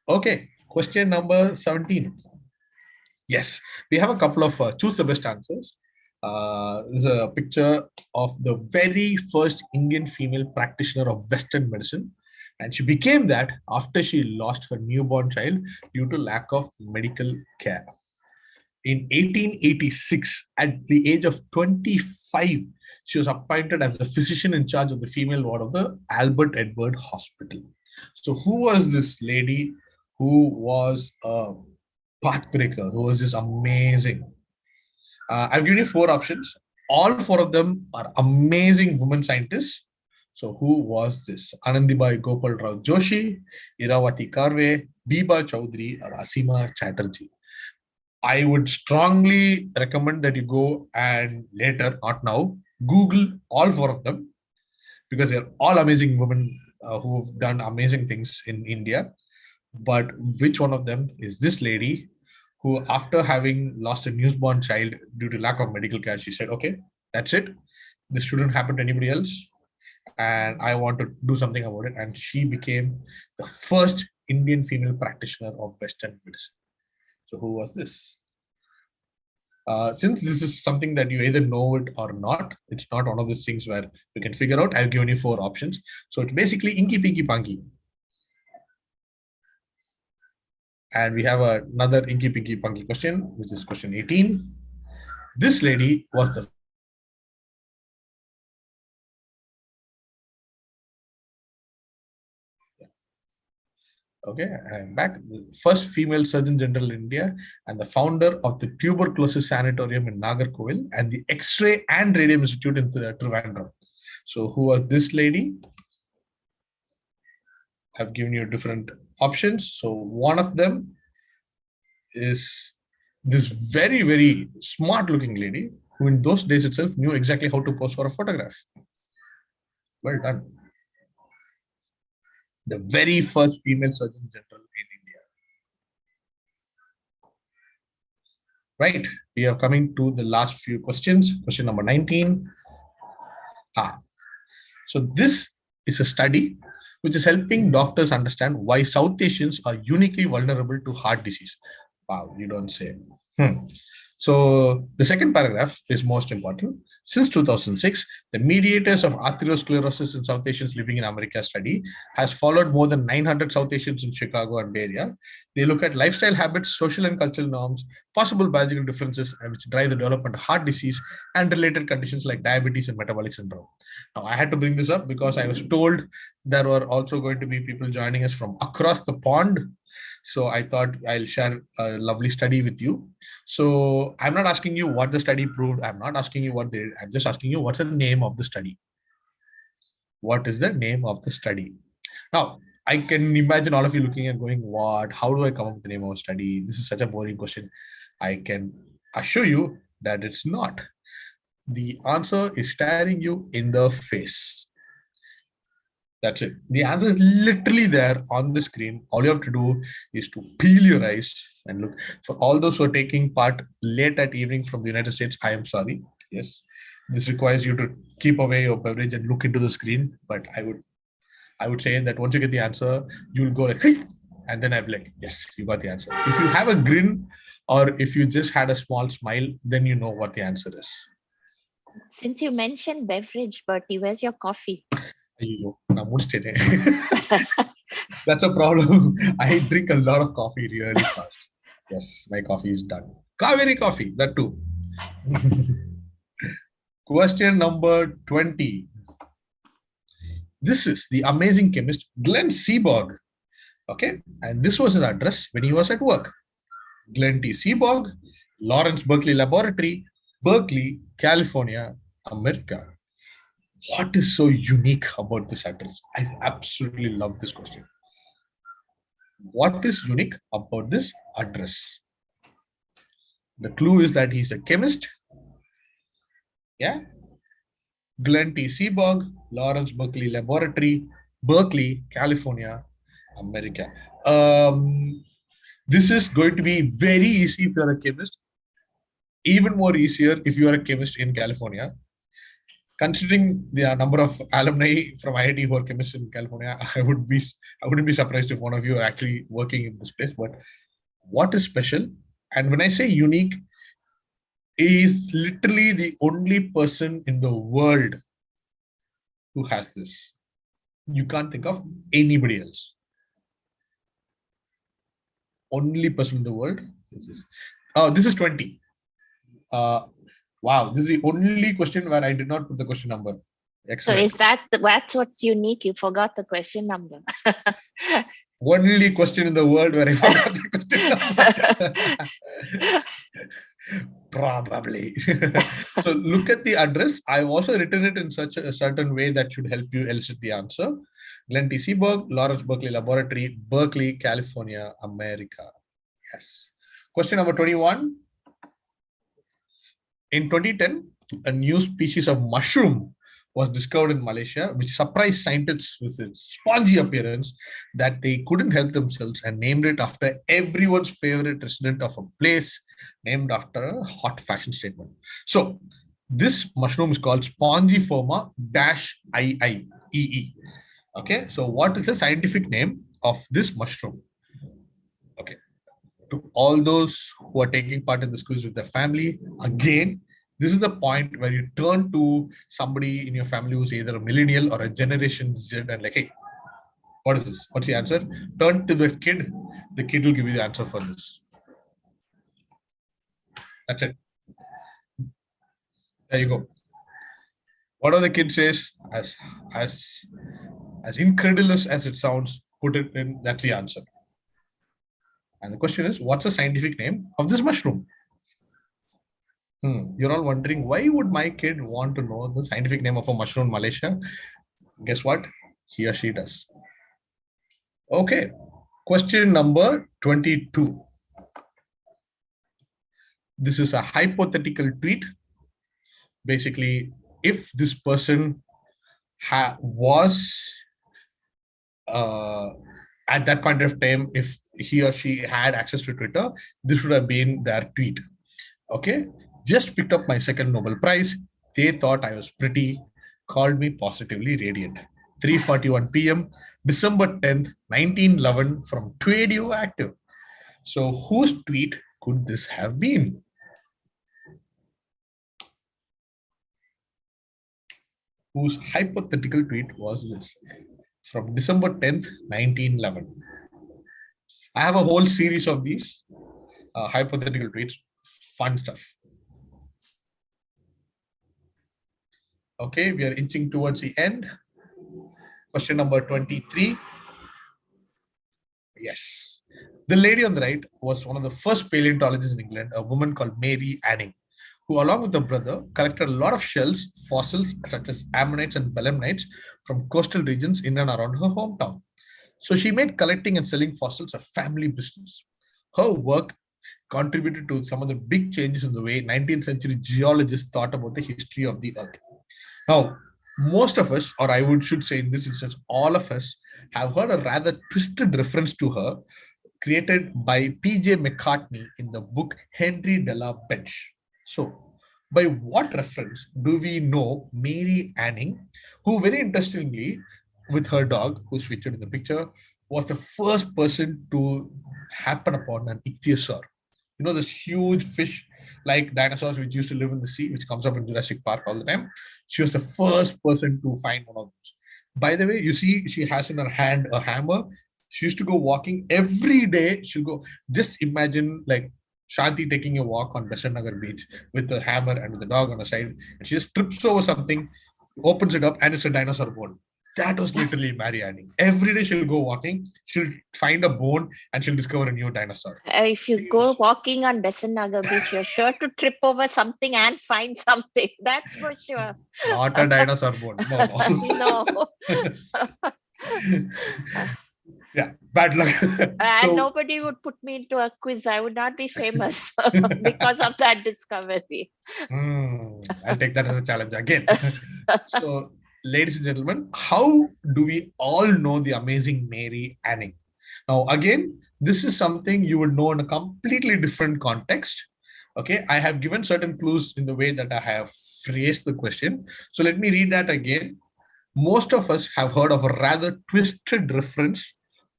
Okay, question number 17. Yes, we have a couple of choose the best answers. This is a picture of the very first Indian female practitioner of Western medicine. And she became that after she lost her newborn child due to lack of medical care. In 1886, at the age of 25, she was appointed as the physician in charge of the female ward of the Albert Edward Hospital. So who was this lady who was a pathbreaker, who was just amazing? I've given you 4 options. All 4 of them are amazing women scientists. So who was this? Anandibai Gopal Rao Joshi, Iravati Karve, Biba Chaudhary, or Asima Chatterjee? I would strongly recommend that you go and later, not now, Google all 4 of them, because they're all amazing women who have done amazing things in India. But which one of them is this lady who, after having lost a newborn child due to lack of medical care, she said, okay, that's it. This shouldn't happen to anybody else. And I want to do something about it. And she became the first Indian female practitioner of Western medicine. So who was this? Since this is something that you either know it or not, it's not one of those things where you can figure out. I've given you 4 options. So it's basically Inky Pinky Punky. And we have another Inky Pinky Punky question, which is question 18. This lady was the Okay, I'm back. The first female Surgeon General in India and the founder of the Tuberculosis Sanatorium in Nagarkoil and the X-ray and Radium Institute in Trivandrum. So who was this lady? I've given you different options. So one of them is this very, very smart looking lady who in those days itself knew exactly how to pose for a photograph. Well done. The very first female Surgeon General in India. Right, we are coming to the last few questions. Question number 19. So this is a study which is helping doctors understand why South Asians are uniquely vulnerable to heart disease. Wow, you don't say. So the second paragraph is most important. Since 2006, the mediators of atherosclerosis in South Asians living in America study has followed more than 900 South Asians in Chicago and Bay Area. They look at lifestyle habits, social and cultural norms, possible biological differences which drive the development of heart disease and related conditions like diabetes and metabolic syndrome. Now, I had to bring this up because I was told there were also going to be people joining us from across the pond. So I thought I'll share a lovely study with you. So I'm not asking you what the study proved. I'm not asking you what they did. I'm just asking you what's the name of the study. What is the name of the study? Now, I can imagine all of you looking and going, what? How do I come up with the name of a study? This is such a boring question. I can assure you that it's not. The answer is staring you in the face. That's it. The answer is literally there on the screen. All you have to do is to peel your eyes and look. For all those who are taking part late at evening from the United States, I am sorry. Yes, this requires you to keep away your beverage and look into the screen. But I would say that once you get the answer, you'll go like, hey, and then I'll be like, yes, you got the answer. If you have a grin or if you just had a small smile, then you know what the answer is. Since you mentioned beverage, Bertie, where's your coffee? That's a problem. I drink a lot of coffee really fast. Yes, my coffee is done. Kaveri coffee, that too. Question number 20. This is the amazing chemist Glenn Seaborg. Okay, and this was his address when he was at work. Glenn T. Seaborg, Lawrence Berkeley Laboratory, Berkeley, California, America. What is so unique about this address? I absolutely love this question. What is unique about this address? The clue is that he's a chemist. Yeah. Glenn T. Seaborg, Lawrence Berkeley Laboratory, Berkeley, California, America. This is going to be very easy if you're a chemist. Even more easier if you are a chemist in California. Considering the number of alumni from IIT who are chemists in California, I wouldn't be surprised if one of you are actually working in this place. But what is special? And when I say unique, he is literally the only person in the world who has this. You can't think of anybody else. Only person in the world is this. Oh, this is 20. Wow, this is the only question where I did not put the question number. Excellent. So that's what's unique? You forgot the question number. Only question in the world where I forgot the question number. Probably. So look at the address. I've also written it in such a certain way that should help you elicit the answer. Glenn T. Seaborg, Lawrence Berkeley Laboratory, Berkeley, California, America. Yes. Question number 21. In 2010, a new species of mushroom was discovered in Malaysia, which surprised scientists with its spongy appearance that they couldn't help themselves and named it after everyone's favorite resident of a place named after a hot fashion statement. So this mushroom is called Spongiforma -IIEE. Okay, so what is the scientific name of this mushroom? Okay. To all those who are taking part in this quiz with their family, again, this is the point where you turn to somebody in your family who's either a millennial or a Generation Z and like, hey, what is this? What's the answer? Turn to the kid will give you the answer for this. That's it. There you go. Whatever the kid says, as incredulous as it sounds, put it in, that's the answer. And the question is, what's the scientific name of this mushroom? You're all wondering, why would my kid want to know the scientific name of a mushroom in Malaysia? Guess what? He or she does. Okay. Question number 22. This is a hypothetical tweet. Basically, if this person was at that point of time, if he or she had access to Twitter, this would have been their tweet. Okay, just picked up my second Nobel Prize. They thought I was pretty, called me positively radiant. 3:41 p.m., December 10th, 1911, from Twidio Active. So whose tweet could this have been? Whose hypothetical tweet was this? From December 10th, 1911. I have a whole series of these hypothetical tweets. Fun stuff. Okay, we are inching towards the end. Question number 23. Yes. The lady on the right was one of the first paleontologists in England, a woman called Mary Anning, who along with her brother collected a lot of shells, fossils such as ammonites and belemnites from coastal regions in and around her hometown. So she made collecting and selling fossils a family business. Her work contributed to some of the big changes in the way 19th century geologists thought about the history of the earth. Now, most of us, or I should say in this instance, all of us have heard a rather twisted reference to her created by P.J. McCartney in the book Henry de la Bench. So, by what reference do we know Mary Anning, who very interestingly, with her dog, who's featured in the picture, was the first person to happen upon an ichthyosaur? You know, this huge fish like dinosaurs which used to live in the sea, which comes up in Jurassic Park all the time. She was the first person to find one of those. By the way, you see, she has in her hand a hammer. She used to go walking every day. She'll go, just imagine like Shanti taking a walk on Besant Nagar beach with the hammer and with the dog on the side. And she just trips over something, opens it up, and it's a dinosaur bone. That was literally Mary Anning. Every day she'll go walking, she'll find a bone, and she'll discover a new dinosaur. If you go walking on Besant Nagar Beach, you're sure to trip over something and find something. That's for sure. Not a dinosaur bone. No. Yeah, bad luck. And nobody would put me into a quiz. I would not be famous because of that discovery. I'll take that as a challenge again. So, ladies and gentlemen, how do we all know the amazing Mary Anning? Now, again, this is something you would know in a completely different context. Okay, I have given certain clues in the way that I have phrased the question. So let me read that again. Most of us have heard of a rather twisted reference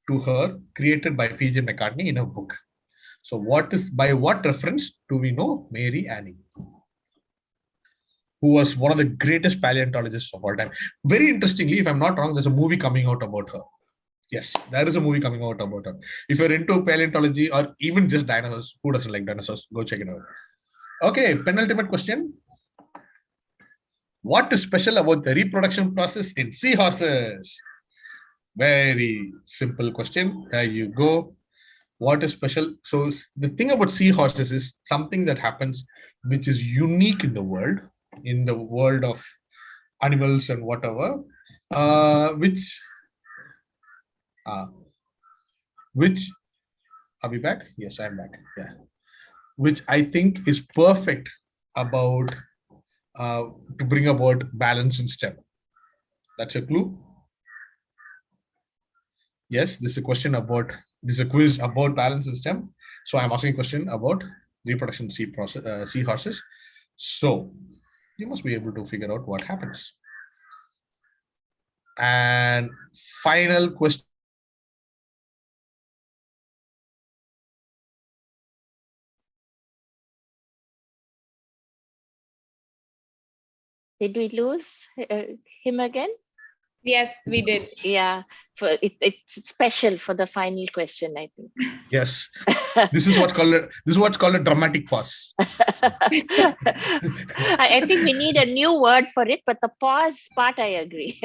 to her created by P.J. McCartney in a book. So by what reference do we know Mary Anning, who was one of the greatest paleontologists of all time? Very interestingly, if I'm not wrong, there's a movie coming out about her. Yes, there is a movie coming out about her. If you're into paleontology or even just dinosaurs, who doesn't like dinosaurs? Go check it out. Okay, penultimate question. What is special about the reproduction process in seahorses? Very simple question. There you go. What is special? So the thing about seahorses is something that happens which is unique in the world of animals and whatever, which are we back? Yes, I'm back. Yeah. Which I think is perfect about to bring about balance in STEM. That's a clue. Yes, this is a quiz about balance in STEM. So I'm asking a question about reproduction seahorses. So you must be able to figure out what happens. And final question. Did we lose him again? Yes, we did. Yeah. it's special for the final question, I think. Yes. This is what's called a dramatic pause. I think we need a new word for it, but the pause part, I agree.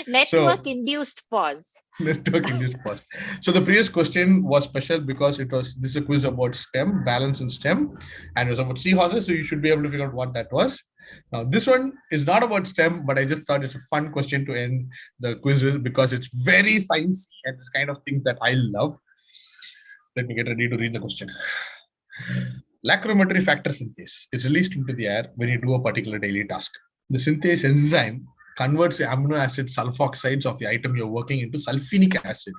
Network induced pause. Network induced pause. So the previous question was special because this is a quiz about STEM, balance in STEM, and it was about seahorses. So you should be able to figure out what that was. Now this one is not about STEM, but I just thought it's a fun question to end the quiz with because it's very science and it's kind of things that I love. Let me get ready to read the question. Lacrometry factor synthase is released into the air when you do a particular daily task. The synthase enzyme converts the amino acid sulfoxides of the item you're working into sulfenic acid.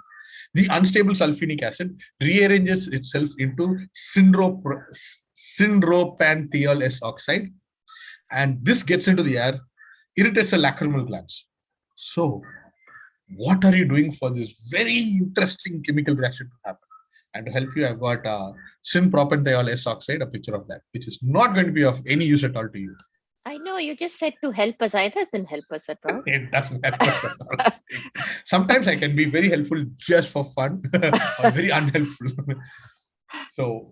The unstable sulfenic acid rearranges itself into synropanthiol S oxide, and this gets into the air, irritates the lacrimal glands. So, what are you doing for this very interesting chemical reaction to happen? And to help you, I've got synpropanthiol S oxide, a picture of that, which is not going to be of any use at all to you. I know, you just said to help us. It doesn't help us at all. It doesn't help us at all. Sometimes I can be very helpful just for fun or very unhelpful. So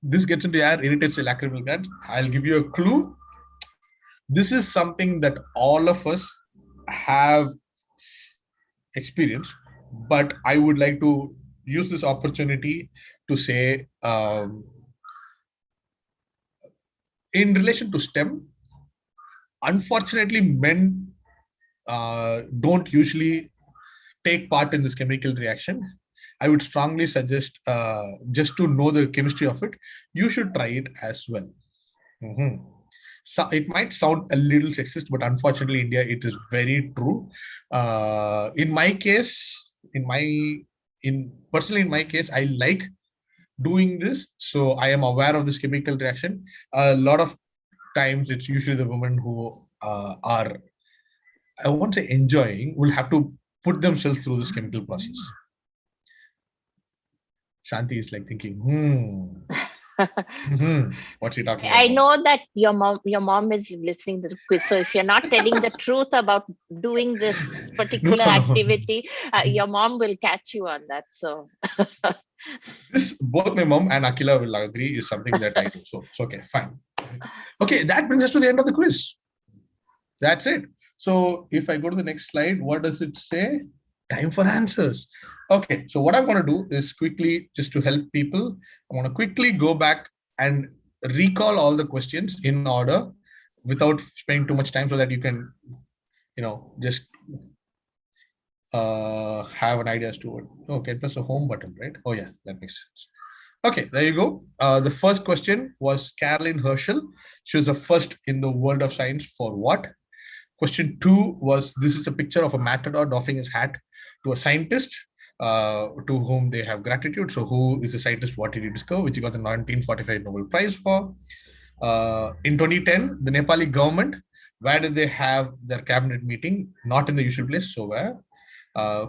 this gets into the air, irritates the lacrimal gland. I'll give you a clue. This is something that all of us have experienced, but I would like to use this opportunity to say, in relation to STEM, unfortunately, men don't usually take part in this chemical reaction. I would strongly suggest, just to know the chemistry of it, you should try it as well. So it might sound a little sexist, but unfortunately, India, it is very true. In my case, personally, in my case, I like doing this. So I am aware of this chemical reaction. A lot of times, it's usually the women who are, I won't say enjoying, will have to put themselves through this chemical process. Shanti is like thinking, what's he talking about? I know that your mom is listening to the quiz. So if you're not telling the truth about doing this particular activity, your mom will catch you on that. So this, both my mom and Akila will agree, is something that I do. So it's okay, fine. Okay, that brings us to the end of the quiz. That's it. So if I go to the next slide, what does it say? Time for answers. Okay, so what I'm going to do is quickly, just to help people, I'm going to quickly go back and recall all the questions in order without spending too much time so that you can, just have an idea as to what. Okay, press the home button, right? Oh yeah, that makes sense. Okay, there you go. The first question was Caroline Herschel. She was the first in the world of science for what? Question 2 was, this is a picture of a matador doffing his hat to a scientist to whom they have gratitude. So who is the scientist? What did he discover? Which he got the 1945 Nobel Prize for. In 2010, the Nepali government, where did they have their cabinet meeting? Not in the usual place. So where?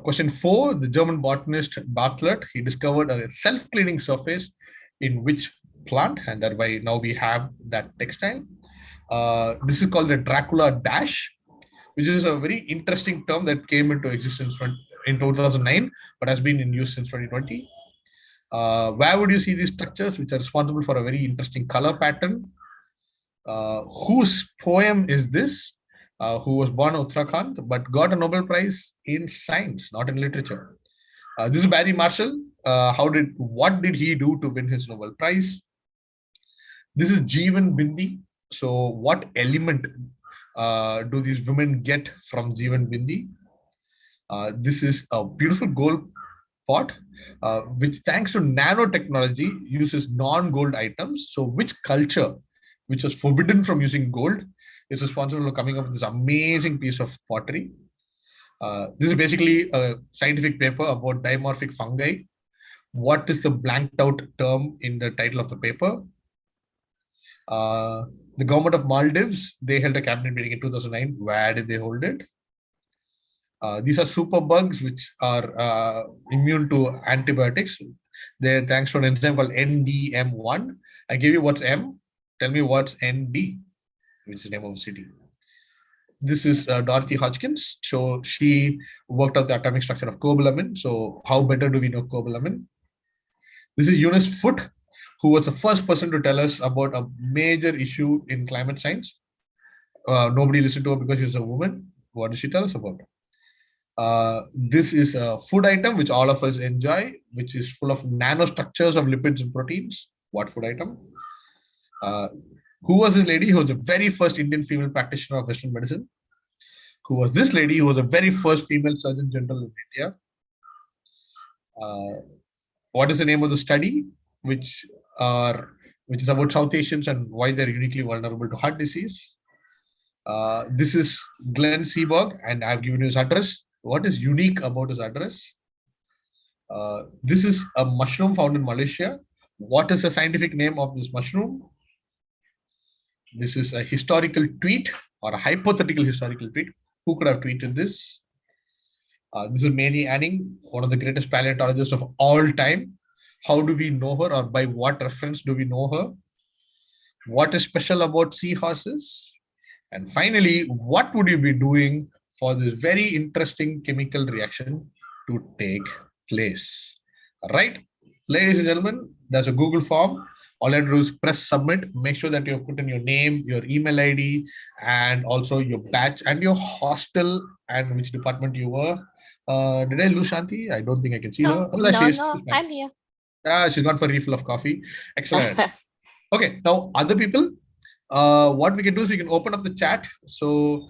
Question 4, the German botanist Bartlett, he discovered a self-cleaning surface in which plant, and thereby now we have that textile. This is called the Dracula Dash, which is a very interesting term that came into existence in 2009, but has been in use since 2020. Where would you see these structures, which are responsible for a very interesting color pattern? Whose poem is this? Who was born in Uttarakhand, but got a Nobel Prize in science, not in literature. This is Barry Marshall. What did he do to win his Nobel Prize? This is Jeevan Bindi. So what element do these women get from Jeevan Bindi? This is a beautiful gold pot, which thanks to nanotechnology uses non-gold items. So which culture, which was forbidden from using gold, is responsible for coming up with this amazing piece of pottery? This is basically a scientific paper about dimorphic fungi. What is the blanked out term in the title of the paper? The government of Maldives, they held a cabinet meeting in 2009. Where did they hold it? These are superbugs which are immune to antibiotics. They're thanks to an enzyme called NDM1. I gave you what's M. Tell me what's ND, which is the name of the city. This is Dorothy Hodgkin. So she worked out the atomic structure of cobalamin. So how better do we know cobalamin? This is Eunice Foote, who was the first person to tell us about a major issue in climate science. Nobody listened to her because she was a woman. What did she tell us about? This is a food item which all of us enjoy, which is full of nanostructures of lipids and proteins. What food item? Who was this lady? Who was the very first Indian female practitioner of Western medicine? Who was this lady? Who was the very first female Surgeon General in India? What is the name of the study which is about South Asians and why they're uniquely vulnerable to heart disease? This is Glenn Seaborg, and I've given you his address. What is unique about his address? This is a mushroom found in Malaysia. What is the scientific name of this mushroom? This is a historical tweet or a hypothetical historical tweet. Who could have tweeted this? This is Mary Anning, one of the greatest paleontologists of all time. How do we know her, or by what reference do we know her? What is special about seahorses? And finally, what would you be doing for this very interesting chemical reaction to take place? All right, ladies and gentlemen, there's a Google form. All you have to do is press submit. Make sure that you've put in your name, your email ID, and also your batch and your hostel and which department you were. Did I lose Shanti? I don't think I can see her. Oh, No, I'm here. She's gone for a refill of coffee. Excellent. Okay, now other people, what we can do is we can open up the chat so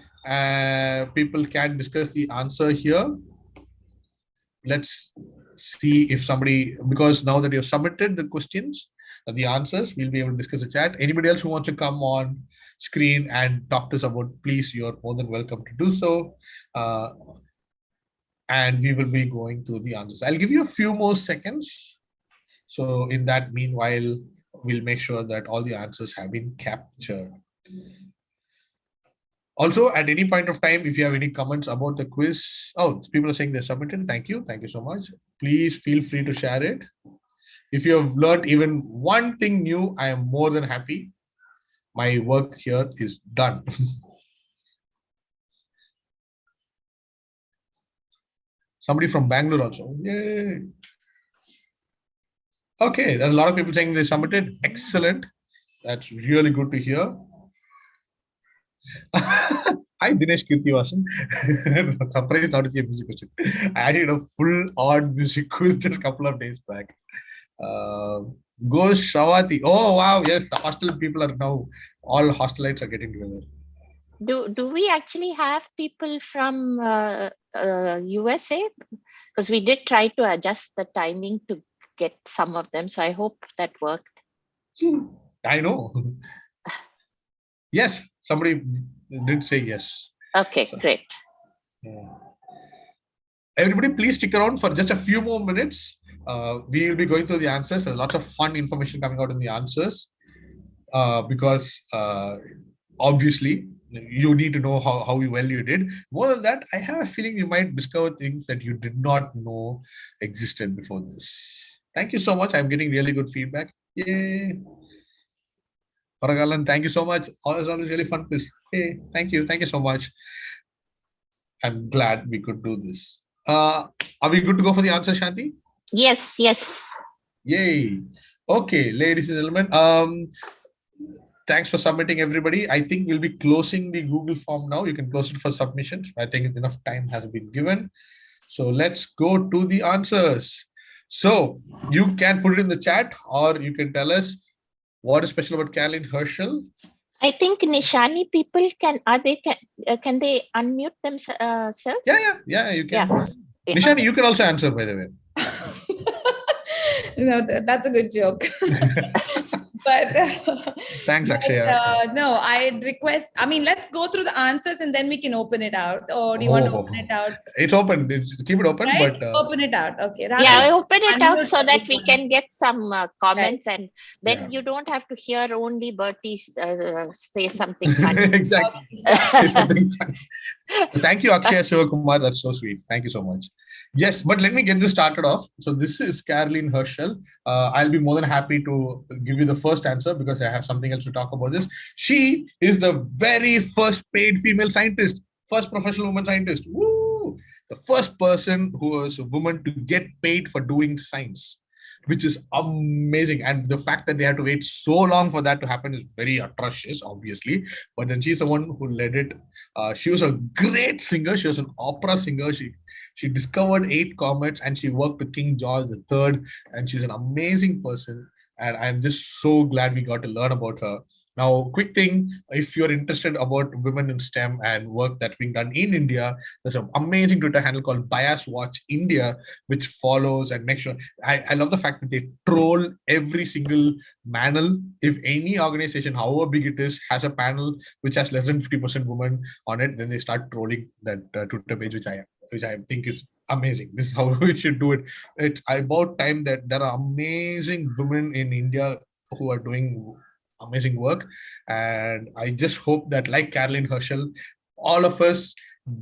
people can discuss the answer here. Let's see if somebody, because now that you've submitted the questions, the answers, we'll be able to discuss the chat. Anybody else who wants to come on screen and talk to us about, please, you're more than welcome to do so. And we will be going through the answers. I'll give you a few more seconds. So in that meanwhile, we'll make sure that all the answers have been captured. Also, at any point of time, if you have any comments about the quiz, people are saying they're submitted. Thank you. Thank you so much. Please feel free to share it. If you have learned even one thing new, I am more than happy. My work here is done. Somebody from Bangalore also. Yay. Okay, there's a lot of people saying they submitted. Excellent. That's really good to hear. Hi, Dinesh Kirtivasan. Surprised not to see a music question. I did a full on music quiz just a couple of days back. Go Shravati. Oh, wow. Yes, the hostel people are now, all hostelites are getting together. Do we actually have people from USA? Because we did try to adjust the timing to get some of them. So I hope that worked. I know. Yes, somebody did say yes. Okay, so, great. Yeah. Everybody, please stick around for just a few more minutes. We will be going through the answers. There's lots of fun information coming out in the answers because obviously you need to know how well you did. More than that, I have a feeling you might discover things that you did not know existed before this. Thank you so much. I'm getting really good feedback. Yay. Paragalan, thank you so much. Always really fun quiz. Hey, thank you. Thank you so much. I'm glad we could do this. Are we good to go for the answer, Shanti? Yes, yes. Yay. Okay, ladies and gentlemen. Thanks for submitting, everybody. I think we'll be closing the Google form now. You can close it for submissions. I think enough time has been given. So let's go to the answers. So you can put it in the chat or you can tell us what is special about Caroline Herschel. I think Nishani people can can they unmute themselves? Yeah, you can. Yeah. Nishani, you can also answer, by the way. No, that's a good joke. But thanks, Akshaya. No, I'd request, let's go through the answers and then we can open it out. Or do you want to open it out? It's open. Keep it open, right? But open it out. Okay. Yeah, open it out so that we can get some comments, right. And then you don't have to hear only Bertie say something funny. Exactly. Say something funny. Thank you, Akshay Sivakumar. That's so sweet. Thank you so much. Yes, but let me get this started off. So this is Caroline Herschel. I'll be more than happy to give you the first answer because I have something else to talk about this. She is the very first paid female scientist, first professional woman scientist. Woo! The first person who was a woman to get paid for doing science, which is amazing. And the fact that they had to wait so long for that to happen is very atrocious, obviously. But then she's the one who led it. She was a great singer. She was an opera singer. She discovered 8 comets and she worked with King George III. And she's an amazing person. And I'm just so glad we got to learn about her. Now, quick thing, if you're interested about women in STEM and work that's being done in India, there's an amazing Twitter handle called Bias Watch India, which follows and makes sure. I love the fact that they troll every single panel. If any organization, however big it is, has a panel which has less than 50% women on it, then they start trolling that Twitter page, which I think is amazing. This is how we should do it. It's about time that there are amazing women in India who are doing amazing work. And I just hope that, like Caroline Herschel, all of us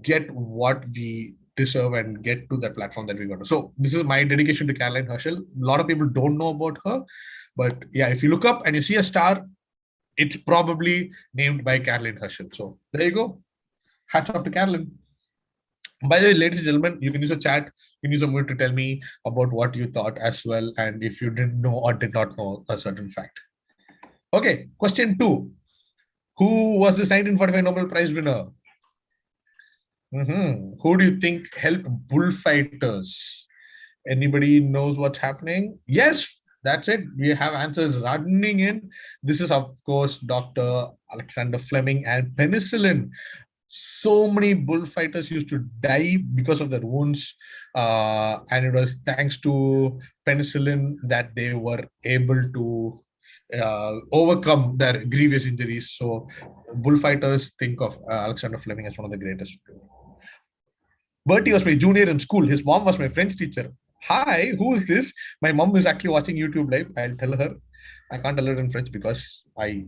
get what we deserve and get to that platform that we got to. So this is my dedication to Caroline Herschel. A lot of people don't know about her, but yeah, if you look up and you see a star, it's probably named by Caroline Herschel. So there you go. Hats off to Caroline. By the way, ladies and gentlemen, you can use a chat, you can use a mood to tell me about what you thought as well, and if you didn't know or did not know a certain fact. Okay, question 2. Who was this 1945 Nobel Prize winner? Who do you think helped bullfighters? Anybody knows what's happening? Yes, that's it. We have answers running in. This is, of course, Dr. Alexander Fleming and penicillin. So many bullfighters used to die because of their wounds. And it was thanks to penicillin that they were able to overcome their grievous injuries. So bullfighters think of Alexander Fleming as one of the greatest. Bertie was my junior in school. His mom was my French teacher. Hi, who is this? My mom is actually watching YouTube live. I'll tell her. I can't tell her in French because I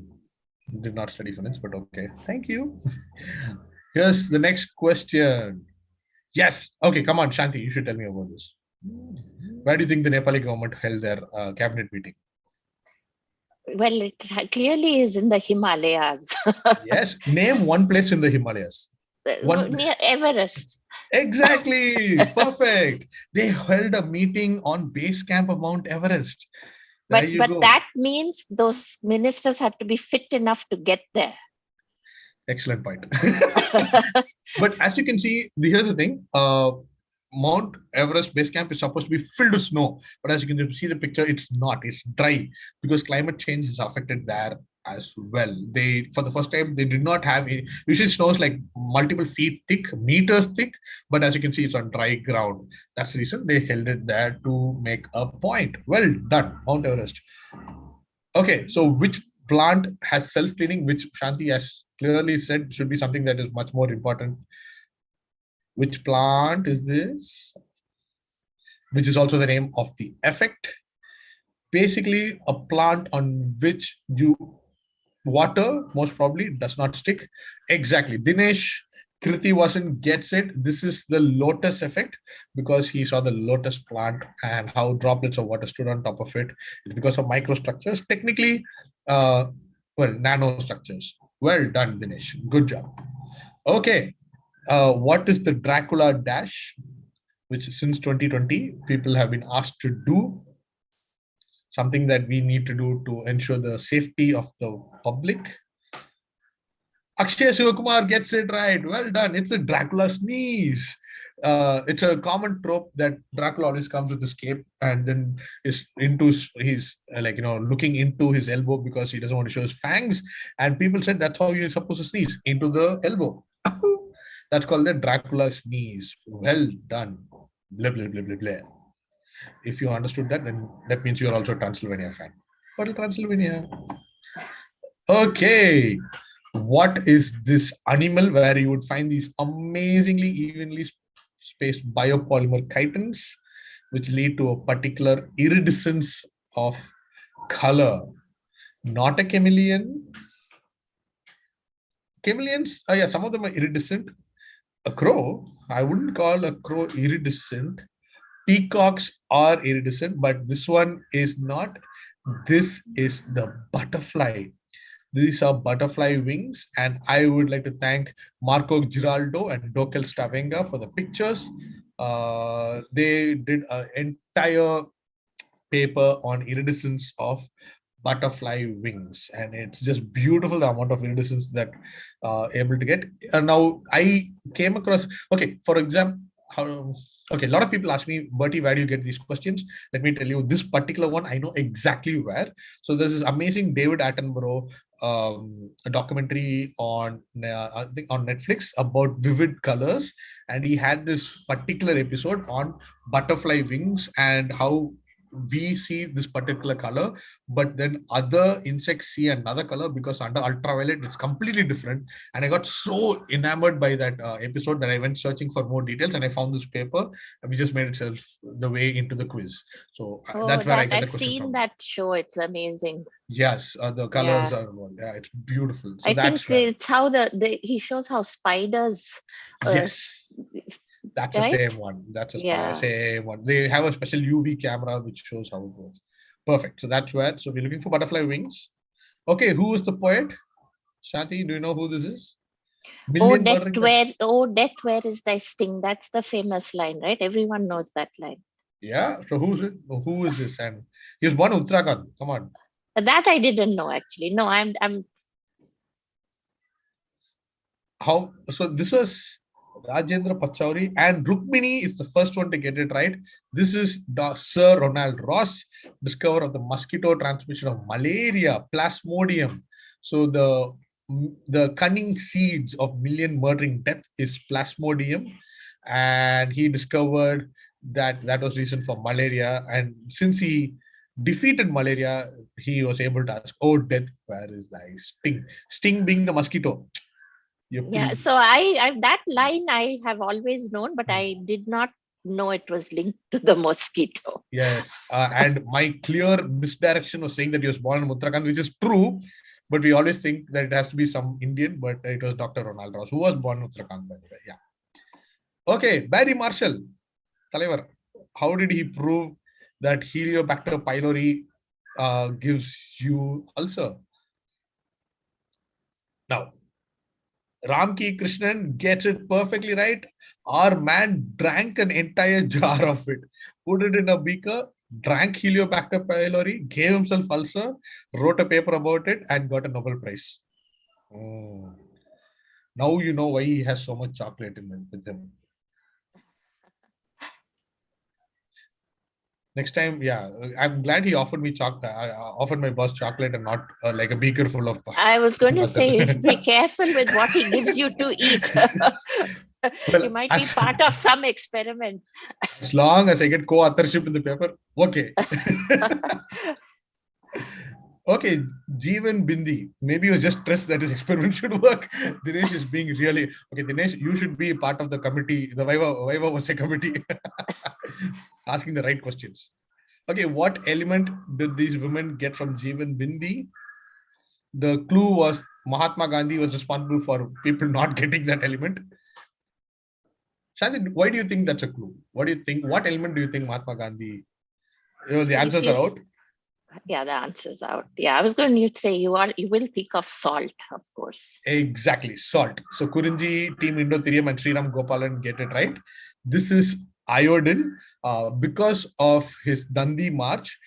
did not study French, but okay. Thank you. Here's the next question. Yes. Okay, come on, Shanti, you should tell me about this. Where do you think the Nepali government held their cabinet meeting? Well, it clearly is in the Himalayas. Yes. Name one place in the Himalayas. Near Everest. Exactly. Perfect. They held a meeting on base camp of Mount Everest. But that means those ministers had to be fit enough to get there. Excellent point. But as you can see, here's the thing. Mount Everest base camp is supposed to be filled with snow. But as you can see the picture, it's not. It's dry because climate change has affected there as well. For the first time, they did not have usually snow is like multiple feet thick, meters thick, but as you can see, it's on dry ground. That's the reason they held it there to make a point. Well done, Mount Everest. Okay, so which plant has self-cleaning, which Shanti has clearly said should be something that is much more important. Which plant is this? Which is also the name of the effect. Basically, a plant on which water most probably does not stick. Exactly. Dinesh Kritivasan gets it. This is the lotus effect because he saw the lotus plant and how droplets of water stood on top of it. It's because of microstructures. Technically, nanostructures. Well done, Dinesh. Good job. Okay. What is the Dracula Dash? Which since 2020, people have been asked to do. Something that we need to do to ensure the safety of the public. Akshay Sivakumar gets it right. Well done. It's a Dracula sneeze. It's a common trope that Dracula always comes with his cape and then is into his looking into his elbow because he doesn't want to show his fangs. And people said that's how you're supposed to sneeze, into the elbow. That's called the Dracula sneeze. Well done. Blah, blah, blah, blah, blah. If you understood that, then that means you're also a Transylvania fan. What is Transylvania? Okay. What is this animal where you would find these amazingly evenly spaced biopolymer chitins, which lead to a particular iridescence of color? Not a chameleon. Chameleons, some of them are iridescent. A crow? I wouldn't call a crow iridescent. Peacocks are iridescent, but this one is not. This is the butterfly. These are butterfly wings, and I would like to thank Marco Giraldo and Dokel Stavenga for the pictures. They did an entire paper on iridescence of butterfly wings, and it's just beautiful the amount of iridescence that able to get. And now I came across, okay, for example, okay, a lot of people ask me, Bertie, where do you get these questions? Let me tell you, this particular one I know exactly where. So there's this amazing David Attenborough a documentary on I think on Netflix about vivid colors, and he had this particular episode on butterfly wings and how we see this particular color, but then other insects see another color because under ultraviolet it's completely different. And I got so enamored by that episode that I went searching for more details, and I found this paper, and we just made itself the way into the quiz. So that's where I get the question I've seen from. that show. It's amazing. Yes, the colors are, yeah, it's beautiful. So I think it's how he shows how spiders. Yes. That's right? the same one. That's a same one. They have a special UV camera which shows how it goes. Perfect. So that's where. So we're looking for butterfly wings. Okay, who is the poet? Shanti, do you know who this is? Death, where is thy sting? That's the famous line, right? Everyone knows that line. Yeah. So who is this? And he was born in Uttarakhand. Come on. That I didn't know actually. No, I'm. How? So this was Rajendra Pachauri, and Rukmini is the first one to get it right. This is Sir Ronald Ross, discoverer of the mosquito transmission of malaria, Plasmodium. So the cunning seeds of million murdering death is Plasmodium, and he discovered that was reason for malaria. And since he defeated malaria, he was able to ask, "Oh, death, where is thy sting?" Sting being the mosquito. Yeah, so I that line I have always known, but I did not know it was linked to the mosquito. Yes, and my clear misdirection was saying that he was born in Uttarakhand, which is true, but we always think that it has to be some Indian, but it was Dr. Ronald Ross, who was born in Uttarakhand, by the way. Yeah. Okay, Barry Marshall, Talevar, how did he prove that Heliobacter pylori gives you ulcer? Now, Ramki Krishnan gets it perfectly right. Our man drank an entire jar of it, put it in a beaker, drank Heliobacter pylori, gave himself ulcer, wrote a paper about it, and got a Nobel Prize. Oh. Now you know why he has so much chocolate with him. Next time, yeah, I'm glad he offered me chocolate. I offered my boss chocolate and not like a beaker full of. I was going to say, be careful with what he gives you to eat. Well, you might be part of some experiment. As long as I get co-authorship in the paper, okay. Okay, Jeevan Bindi. Maybe he was just stressed that his experiment should work. Dinesh is being really okay. Dinesh, you should be part of the committee. The Viva was a committee, asking the right questions. Okay, what element did these women get from Jeevan Bindi? The clue was Mahatma Gandhi was responsible for people not getting that element. Shanti, why do you think that's a clue? What do you think? What element do you think Mahatma Gandhi? The answers are out. Yeah, the answer's out. Yeah, I was going to say you will think of salt, of course. Exactly, salt. So Kurinji, Team Indo-Thirium and Sriram Gopalan get it right. This is iodine. Because of his Dandi march,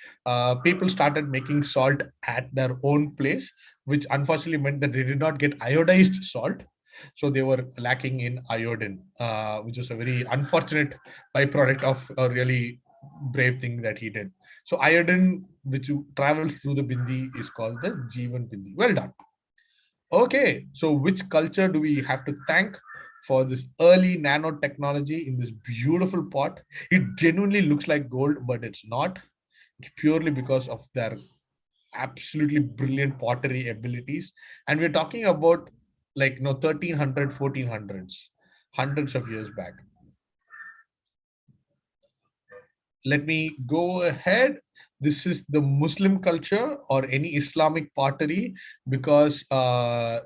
people started making salt at their own place, which unfortunately meant that they did not get iodized salt. So they were lacking in iodine, which was a very unfortunate byproduct of a really brave thing that he did. So iodine, which travels through the bindi, is called the Jeevan Bindi. Well done. Okay, so which culture do we have to thank for this early nanotechnology in this beautiful pot? It genuinely looks like gold, but it's not. It's purely because of their absolutely brilliant pottery abilities. And we're talking about 1300, 1400s, hundreds of years back. let me go ahead. This is the Muslim culture or any Islamic pottery, because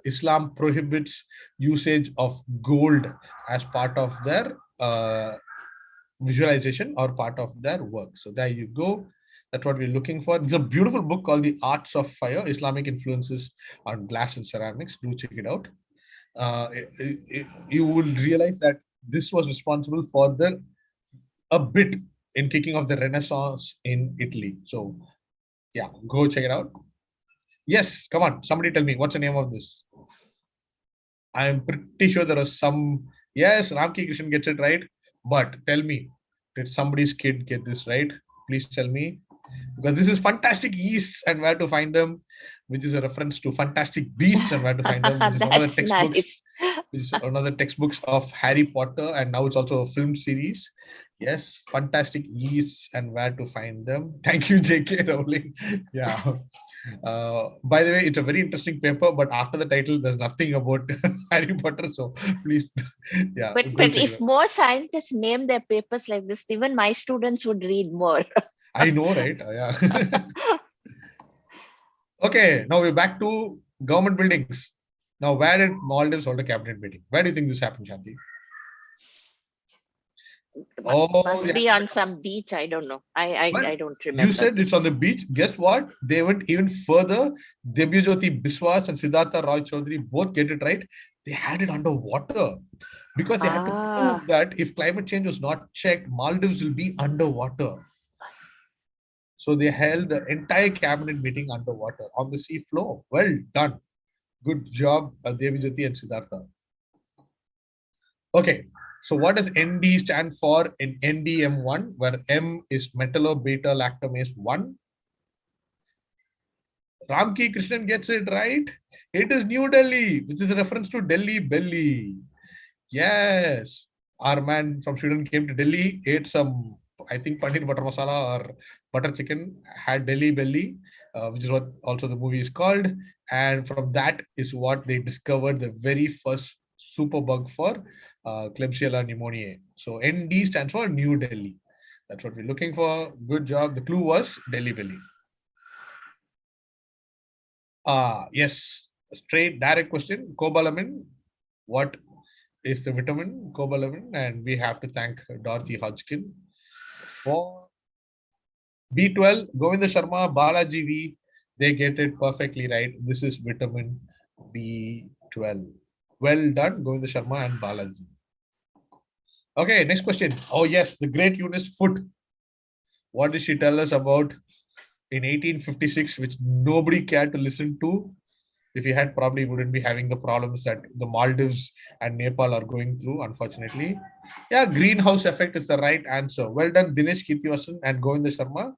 Islam prohibits usage of gold as part of their visualization or part of their work. So there you go. That's what we're looking for. It's a beautiful book called The Arts of Fire, Islamic Influences on Glass and Ceramics. Do check it out. You will realize that this was responsible for a bit in kicking off the Renaissance in Italy. So yeah, go check it out. Yes, come on. Somebody tell me, what's the name of this? I am pretty sure there was some. Yes, Ramki Krishnan gets it right. But tell me, did somebody's kid get this right? Please tell me. Because this is Fantastic Yeasts and Where to Find Them, which is a reference to Fantastic Beasts and Where to Find Them, which is one of the textbooks, which is one of the textbooks of Harry Potter, and now it's also a film series. Yes, Fantastic Yeasts and Where to Find Them. Thank you, J.K. Rowling. Yeah. By the way, it's a very interesting paper, but after the title, there's nothing about Harry Potter. So please, yeah. But if more scientists name their papers like this, even my students would read more. I know, right? Yeah. Okay, now we're back to government buildings. Now, where did Maldives hold a cabinet meeting? Where do you think this happened, Shanti? Must be on some beach. I don't know. I don't remember. You said it's on the beach. Guess what? They went even further. Debyajyoti Biswas and Siddhartha Roy Chaudhary both get it right. They had it underwater because they had to prove that if climate change was not checked, Maldives will be underwater. So they held the entire cabinet meeting underwater on the sea floor. Well done. Good job, Devyajyoti and Siddhartha. Okay. So what does ND stand for in NDM1, where M is metallo-beta-lactamase 1? Ramki Krishnan gets it right. It is New Delhi, which is a reference to Delhi belly. Yes. Our man from Sweden came to Delhi, ate some, I think, paneer butter masala or butter chicken, had Delhi belly, which is what also the movie is called. And from that is what they discovered the very first superbug for Klebsiella pneumoniae. So ND stands for New Delhi. That's what we're looking for. Good job. The clue was Delhi belly. Yes, straight direct question. Cobalamin. What is the vitamin? Cobalamin. And we have to thank Dorothy Hodgkin for B12. Govinda Sharma, Balaji V. They get it perfectly right. This is vitamin B12. Well done, Govinda Sharma and Balaji. Okay, next question. Oh yes, the great Eunice Foote. What did she tell us about in 1856, which nobody cared to listen to? If you had, probably wouldn't be having the problems that the Maldives and Nepal are going through, unfortunately. Yeah, greenhouse effect is the right answer. Well done, Dinesh Kirtivasan and Govinda Sharma.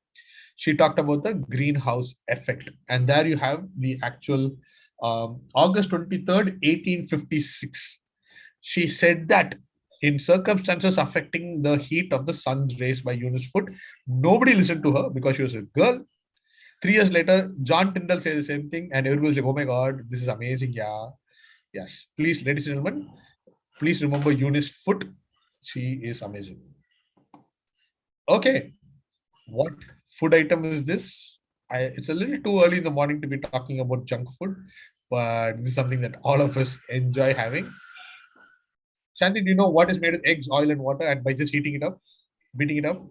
She talked about the greenhouse effect. And there you have the actual August 23rd, 1856. She said that in circumstances affecting the heat of the sun's rays by Eunice Foote, nobody listened to her because she was a girl. 3 years later, John Tyndall said the same thing, and everybody was like, oh my God, this is amazing. Yeah. Yes. Please, ladies and gentlemen, please remember Eunice Foote. She is amazing. Okay. What food item is this? It's a little too early in the morning to be talking about junk food, but this is something that all of us enjoy having. Shanti, do you know what is made of eggs, oil, and water, and by just heating it up, beating it up?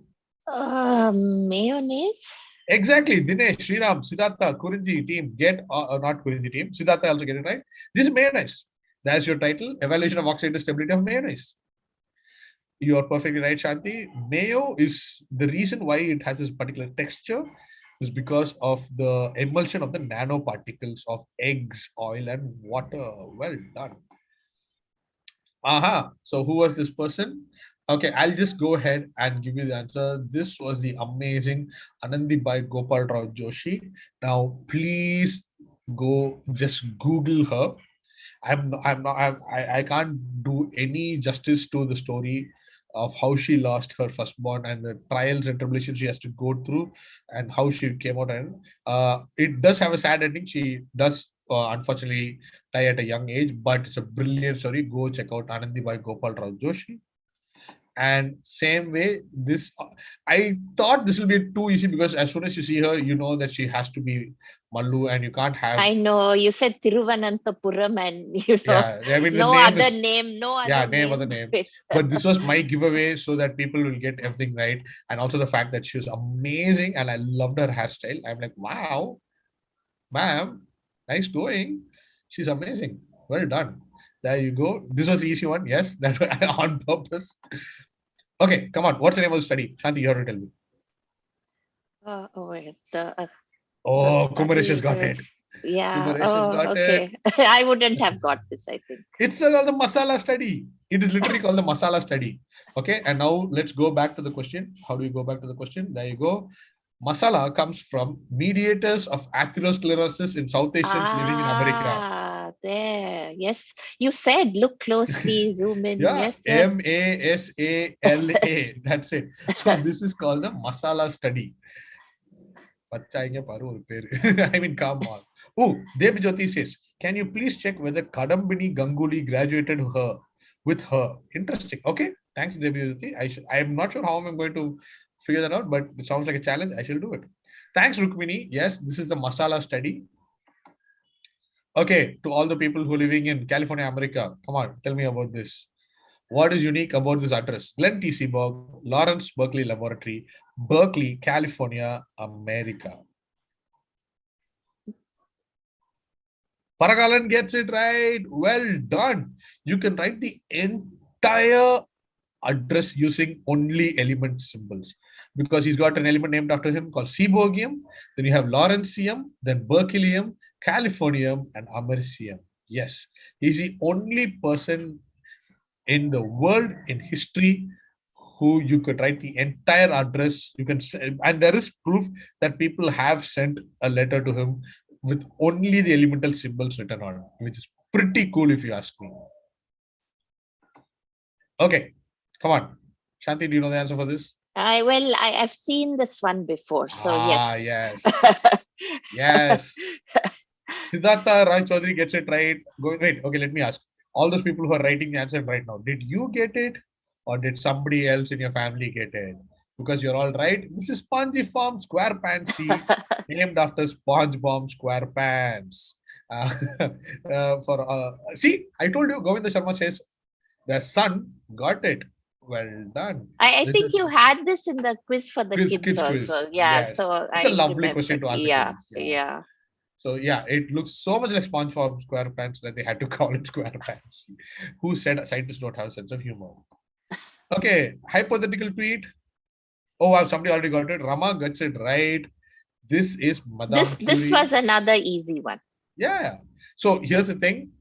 Mayonnaise. Exactly. Dinesh, Sriram, Siddhartha, Kurinji team get, not Kurinji team, Siddhartha also get it right. This is mayonnaise. That's your title, Evaluation of Oxidative Stability of Mayonnaise. You are perfectly right, Shanti. Mayo is the reason why it has this particular texture is because of the emulsion of the nanoparticles of eggs, oil, and water. Well done. So who was this person? Okay, I'll just go ahead and give you the answer. This was the amazing Anandibai Gopal Rao Joshi. Now, please go just Google her. I can't do any justice to the story of how she lost her firstborn and the trials and tribulations she has to go through and how she came out. And it does have a sad ending. She does unfortunately die at a young age, but it's a brilliant story. Go check out Anandibai Gopal Rao Joshi. And same way, this I thought this will be too easy because as soon as you see her, you know that she has to be Mallu, and you can't have. I know you said Thiruvananthapuram, and I mean, no other name, no other name name. of the name. But this was my giveaway so that people will get everything right, and also the fact that she was amazing, and I loved her hairstyle. I'm like, wow, ma'am, nice going. She's amazing. Well done. There you go. This was the easy one. Yes, that was on purpose. Okay, come on. What's the name of the study? Shanti, you have to tell me. Kumaresh has got it. Yeah. Kumaresh has got okay. I wouldn't have got this, I think. It's called the masala study. It is literally called the masala study. Okay, and now let's go back to the question. How do we go back to the question? There you go. Masala comes from mediators of atherosclerosis in South Asians living in America. There. Yes. You said look closely, zoom in. Yeah, Yes, yes. MASALA. That's it. So this is called the masala study. I mean, come on. Oh, Dev Jyoti says, can you please check whether Kadambini Ganguly graduated with her? Interesting. Okay. Thanks, Dev Jyoti. I'm not sure how I'm going to figure that out, but it sounds like a challenge. I shall do it. Thanks, Rukmini. Yes, this is the masala study. Okay, to all the people who are living in California, America, come on, tell me about this. What is unique about this address? Glenn T. Seaborg, Lawrence Berkeley Laboratory, Berkeley, California, America. Paragalan gets it right. Well done. You can write the entire address using only element symbols because he's got an element named after him called Seaborgium. Then you have Lawrencium, then Berkeleum, Californium, and Americium. Yes, he's the only person in the world in history who you could write the entire address. You can, and there is proof that people have sent a letter to him with only the elemental symbols written on it, which is pretty cool if you ask me. Okay, come on. Shanti, do you know the answer for this? I've seen this one before, so yes. Yes. Siddhartha Rai Chaudhary gets it right. Wait, okay, let me ask. All those people who are writing the answer right now, did you get it or did somebody else in your family get it? Because you're all right. This is Spongiform SquarePants, named after SpongeBob SquarePants. See, I told you, Govinda Sharma says the son got it. Well done. I think you had this in the quiz for the kids also. Quiz. Yeah, yes. so it's a lovely question to ask. Yeah. So yeah, it looks so much like SpongeBob SquarePants that they had to call it SquarePants. Who said scientists don't have a sense of humor? Okay, hypothetical tweet. Oh wow, somebody already got it. Rama gets it right. This is Madame Curie. This was another easy one. Yeah. So here's the thing.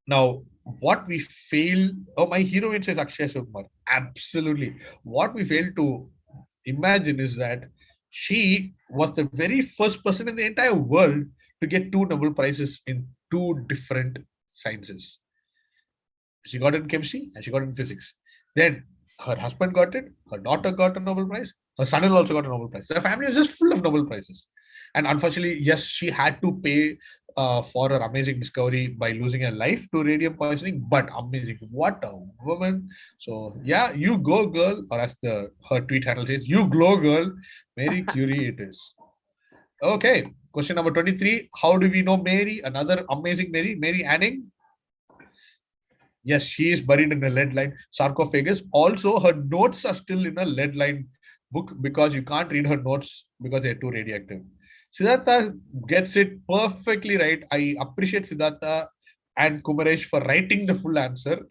Now, what we fail, my heroine says Akshay Sukumar. Absolutely. What we fail to imagine is that she was the very first person in the entire world to get 2 Nobel Prizes in 2 different sciences. She got it in chemistry and she got it in physics. Then her husband got it, her daughter got a Nobel Prize, her son also got a Nobel Prize. Their family was just full of Nobel Prizes. And unfortunately, yes, she had to pay for her amazing discovery by losing her life to radium poisoning, but amazing. What a woman. So yeah, you go girl, or as her tweet handle says, you glow girl. Mary Curie it is. Okay, question number 23. How do we know Mary? Another amazing Mary Anning. Yes, she is buried in a lead-lined sarcophagus. Also, her notes are still in a lead-lined book because you can't read her notes because they're too radioactive. Siddhartha gets it perfectly right. I appreciate Siddhartha and Kumaresh for writing the full answer.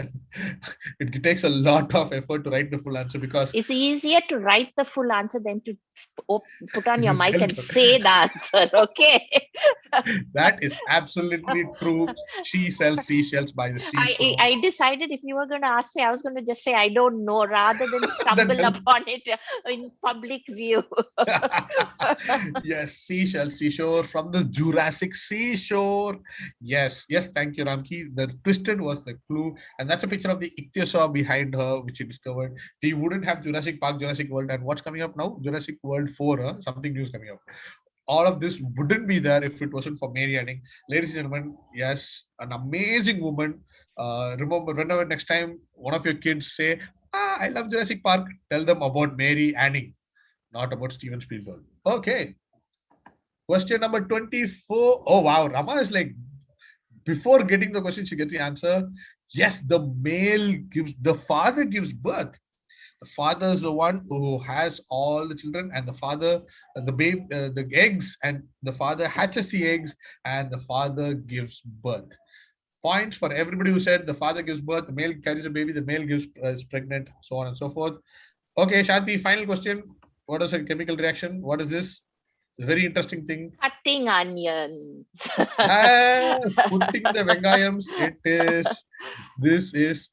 It takes a lot of effort to write the full answer because it's easier to write the full answer than to put on your mic and say the answer. Okay. That is absolutely true. She sells seashells by the seashore. I decided if you were going to ask me, I was going to just say I don't know rather than stumble upon it in public view. Yes, seashore from the Jurassic seashore. Yes, thank you, Ramki. The twisted was the clue, and that's a picture of the ichthyosaur behind her, which she discovered. We wouldn't have Jurassic Park, Jurassic World, and what's coming up now? Jurassic World 4, something new is coming up. All of this wouldn't be there if it wasn't for Mary Anning. Ladies and gentlemen, yes, an amazing woman. Remember, whenever next time one of your kids say, I love Jurassic Park. Tell them about Mary Anning, not about Steven Spielberg. Okay. Question number 24. Oh, wow. Rama is like, before getting the question, she gets the answer. Yes, the father gives birth. The father is the one who has all the children, and the father, the eggs, and the father hatches the eggs, and the father gives birth. Points for everybody who said the father gives birth, the male carries a baby, the male is pregnant, so on and so forth. Okay, Shanti, final question. What is a chemical reaction? What is this? Very interesting thing. Cutting onions. Yes, putting the vengayams. This is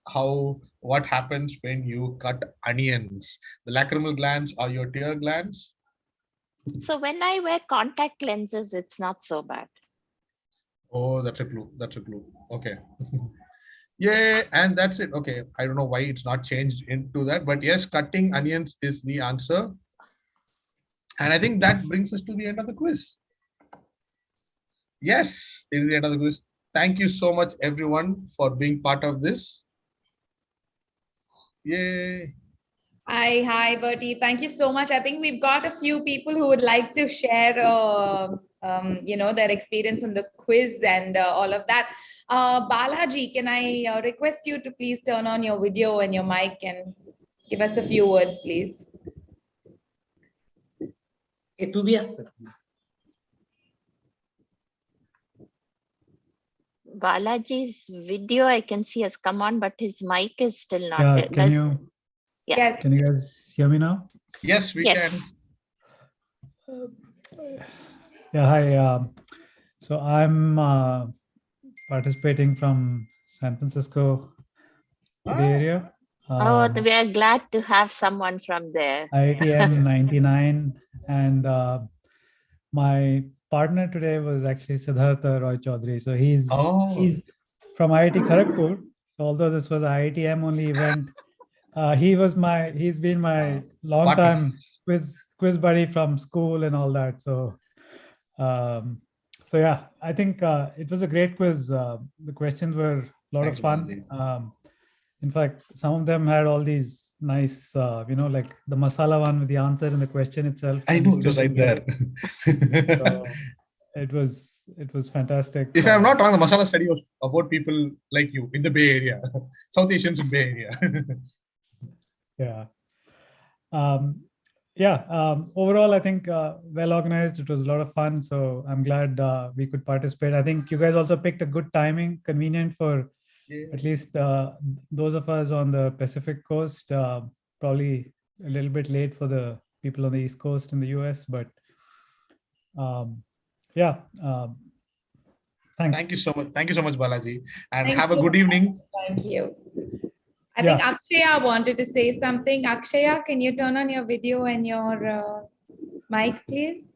what happens when you cut onions. The lacrimal glands are your tear glands. So when I wear contact lenses, it's not so bad. Oh, that's a clue. Okay. Yeah, and that's it. Okay. I don't know why it's not changed into that, but yes, cutting onions is the answer. And I think that brings us to the end of the quiz. Yes, it is the end of the quiz. Thank you so much, everyone, for being part of this. Yay. Hi, Bertie. Thank you so much. I think we've got a few people who would like to share, their experience in the quiz and all of that. Balaji, can I request you to please turn on your video and your mic and give us a few words, please? Balaji's video I can see has come on, but his mic is still not. Yeah, can you? Yeah. Yes. Can you guys hear me now? Yes, we can. Yeah, hi. So I'm participating from San Francisco Bay Area. We are glad to have someone from there. IITM 99, and my partner today was actually Siddhartha Roy Chaudhary. So he's from IIT Kharagpur. So although this was IITM only event, he's been my long time quiz buddy from school and all that. So yeah, I think it was a great quiz. The questions were a lot of fun. In fact, some of them had all these nice, like the masala one with the answer in the question itself. I know, it was right there. So it was fantastic. If I'm not wrong, the masala study was about people like you in the Bay Area, South Asians in Bay Area. Yeah. Overall, I think well organized. It was a lot of fun. So I'm glad we could participate. I think you guys also picked a good timing, convenient for at least those of us on the Pacific Coast. Probably a little bit late for the people on the East Coast in the US, but thanks. Thank you so much. Thank you so much, Balaji. And have a good evening. Thank you. I think Akshaya wanted to say something. Akshaya, can you turn on your video and your mic, please?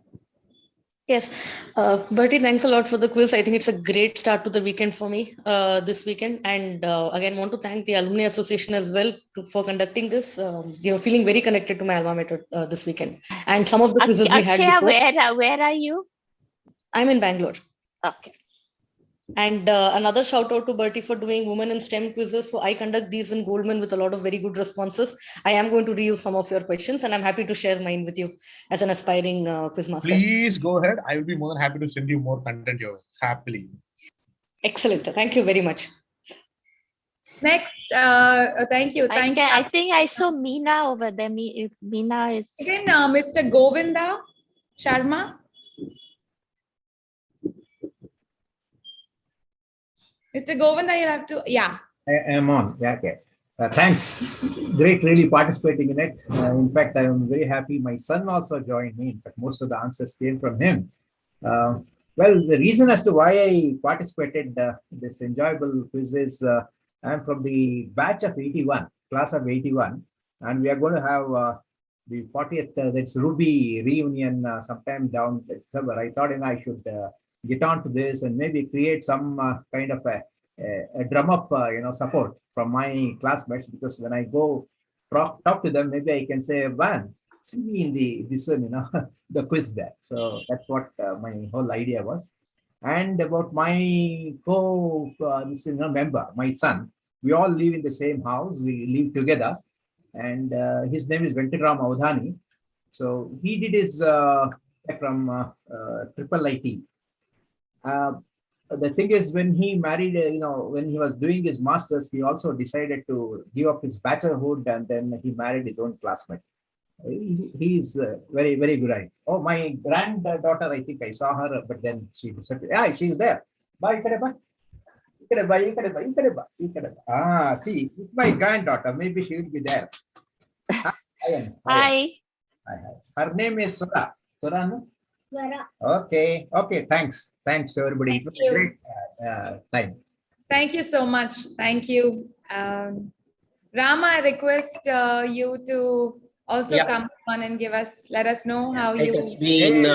Yes. Bertie, thanks a lot for the quiz. I think it's a great start to the weekend for me this weekend. And again, want to thank the Alumni Association as well for conducting this. Feeling very connected to my alma mater this weekend. And some of the quizzes we had before. Where are you? I'm in Bangalore. Okay. And another shout out to Bertie for doing women in STEM quizzes. So I conduct these in Goldman with a lot of very good responses. I am going to reuse some of your questions, and I'm happy to share mine with you as an aspiring Quizmaster. Please go ahead. I will be more than happy to send you more content your way. Happily. Excellent. Thank you very much. Next, thank you. I think I saw Meena over there. Meena is... Again, Mr. Govinda Sharma. Mr. Govinda, you have to, I am on. Yeah, okay. Thanks. Great, really participating in it. In fact, I am very happy. My son also joined me. In fact, most of the answers came from him. Well, the reason as to why I participated in this enjoyable quiz is I'm from the batch of 81, class of 81, and we are going to have the 40th, that's Ruby reunion sometime down December. I thought I should get on to this and maybe create some kind of a drum up, support from my classmates, because when I go talk to them, maybe I can say, "Man, see me in the quiz there." So that's what my whole idea was. And about my member, my son, we all live in the same house. We live together. and his name is Venkatraram Avdhani. So he did his from Triple IT. The thing is, when he married, when he was doing his masters, he also decided to give up his bachelorhood, and then he married his own classmate. He's very, very good at it. Oh, my granddaughter, I think I saw her, but then she disappeared. Yeah, she's there. Bye, Kadeba. Ah, see, it's my granddaughter. Maybe she will be there. Hi. Her name is Sura. Sura, no? Okay. Thanks, everybody. Thank It was you. a great time. Thank you so much. Thank you. Rama, I request you to also come on and let us know how it you. has been.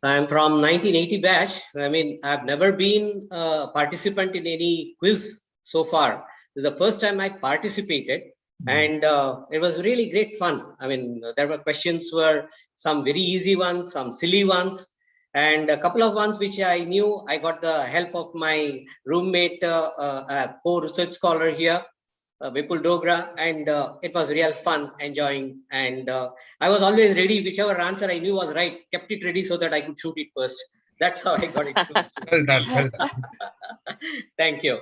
I'm from 1980 batch. I mean, I've never been a participant in any quiz so far. This is the first time I participated, and it was really great fun. I mean, there were questions were some very easy ones, some silly ones, and a couple of ones which I knew. I got the help of my roommate, co-research scholar here, Vipul Dogra, and it was real fun, enjoying. And I was always ready, whichever answer I knew was right, kept it ready so that I could shoot it first. That's how I got it. Well done. Thank you.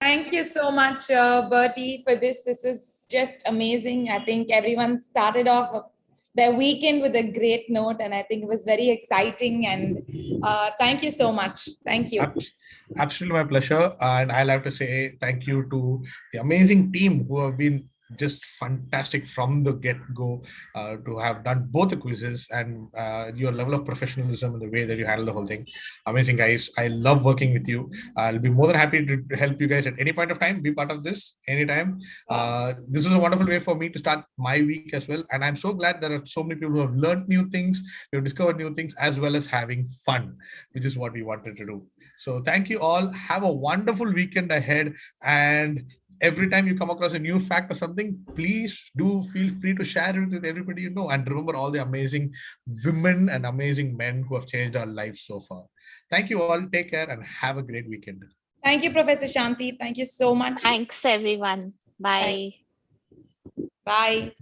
Thank you so much, Bertie, for this. This was just amazing. I think everyone started off their weekend with a great note, and I think it was very exciting. And thank you so much. Thank you. Absolutely my pleasure. And I'll have to say thank you to the amazing team who have been just fantastic from the get-go to have done both the quizzes, and your level of professionalism and the way that you handle the whole thing. Amazing, guys. I love working with you. I'll be more than happy to help you guys at any point of time. Be part of this anytime. This is a wonderful way for me to start my week as well. And I'm so glad there are so many people who have learned new things, who have discovered new things, as well as having fun, which is what we wanted to do. So thank you all. Have a wonderful weekend ahead. And every time you come across a new fact or something, please do feel free to share it with everybody you know. And remember all the amazing women and amazing men who have changed our lives so far. Thank you all. Take care and have a great weekend. Thank you, Professor Shanti. Thank you so much. Thanks, everyone. Bye. Bye.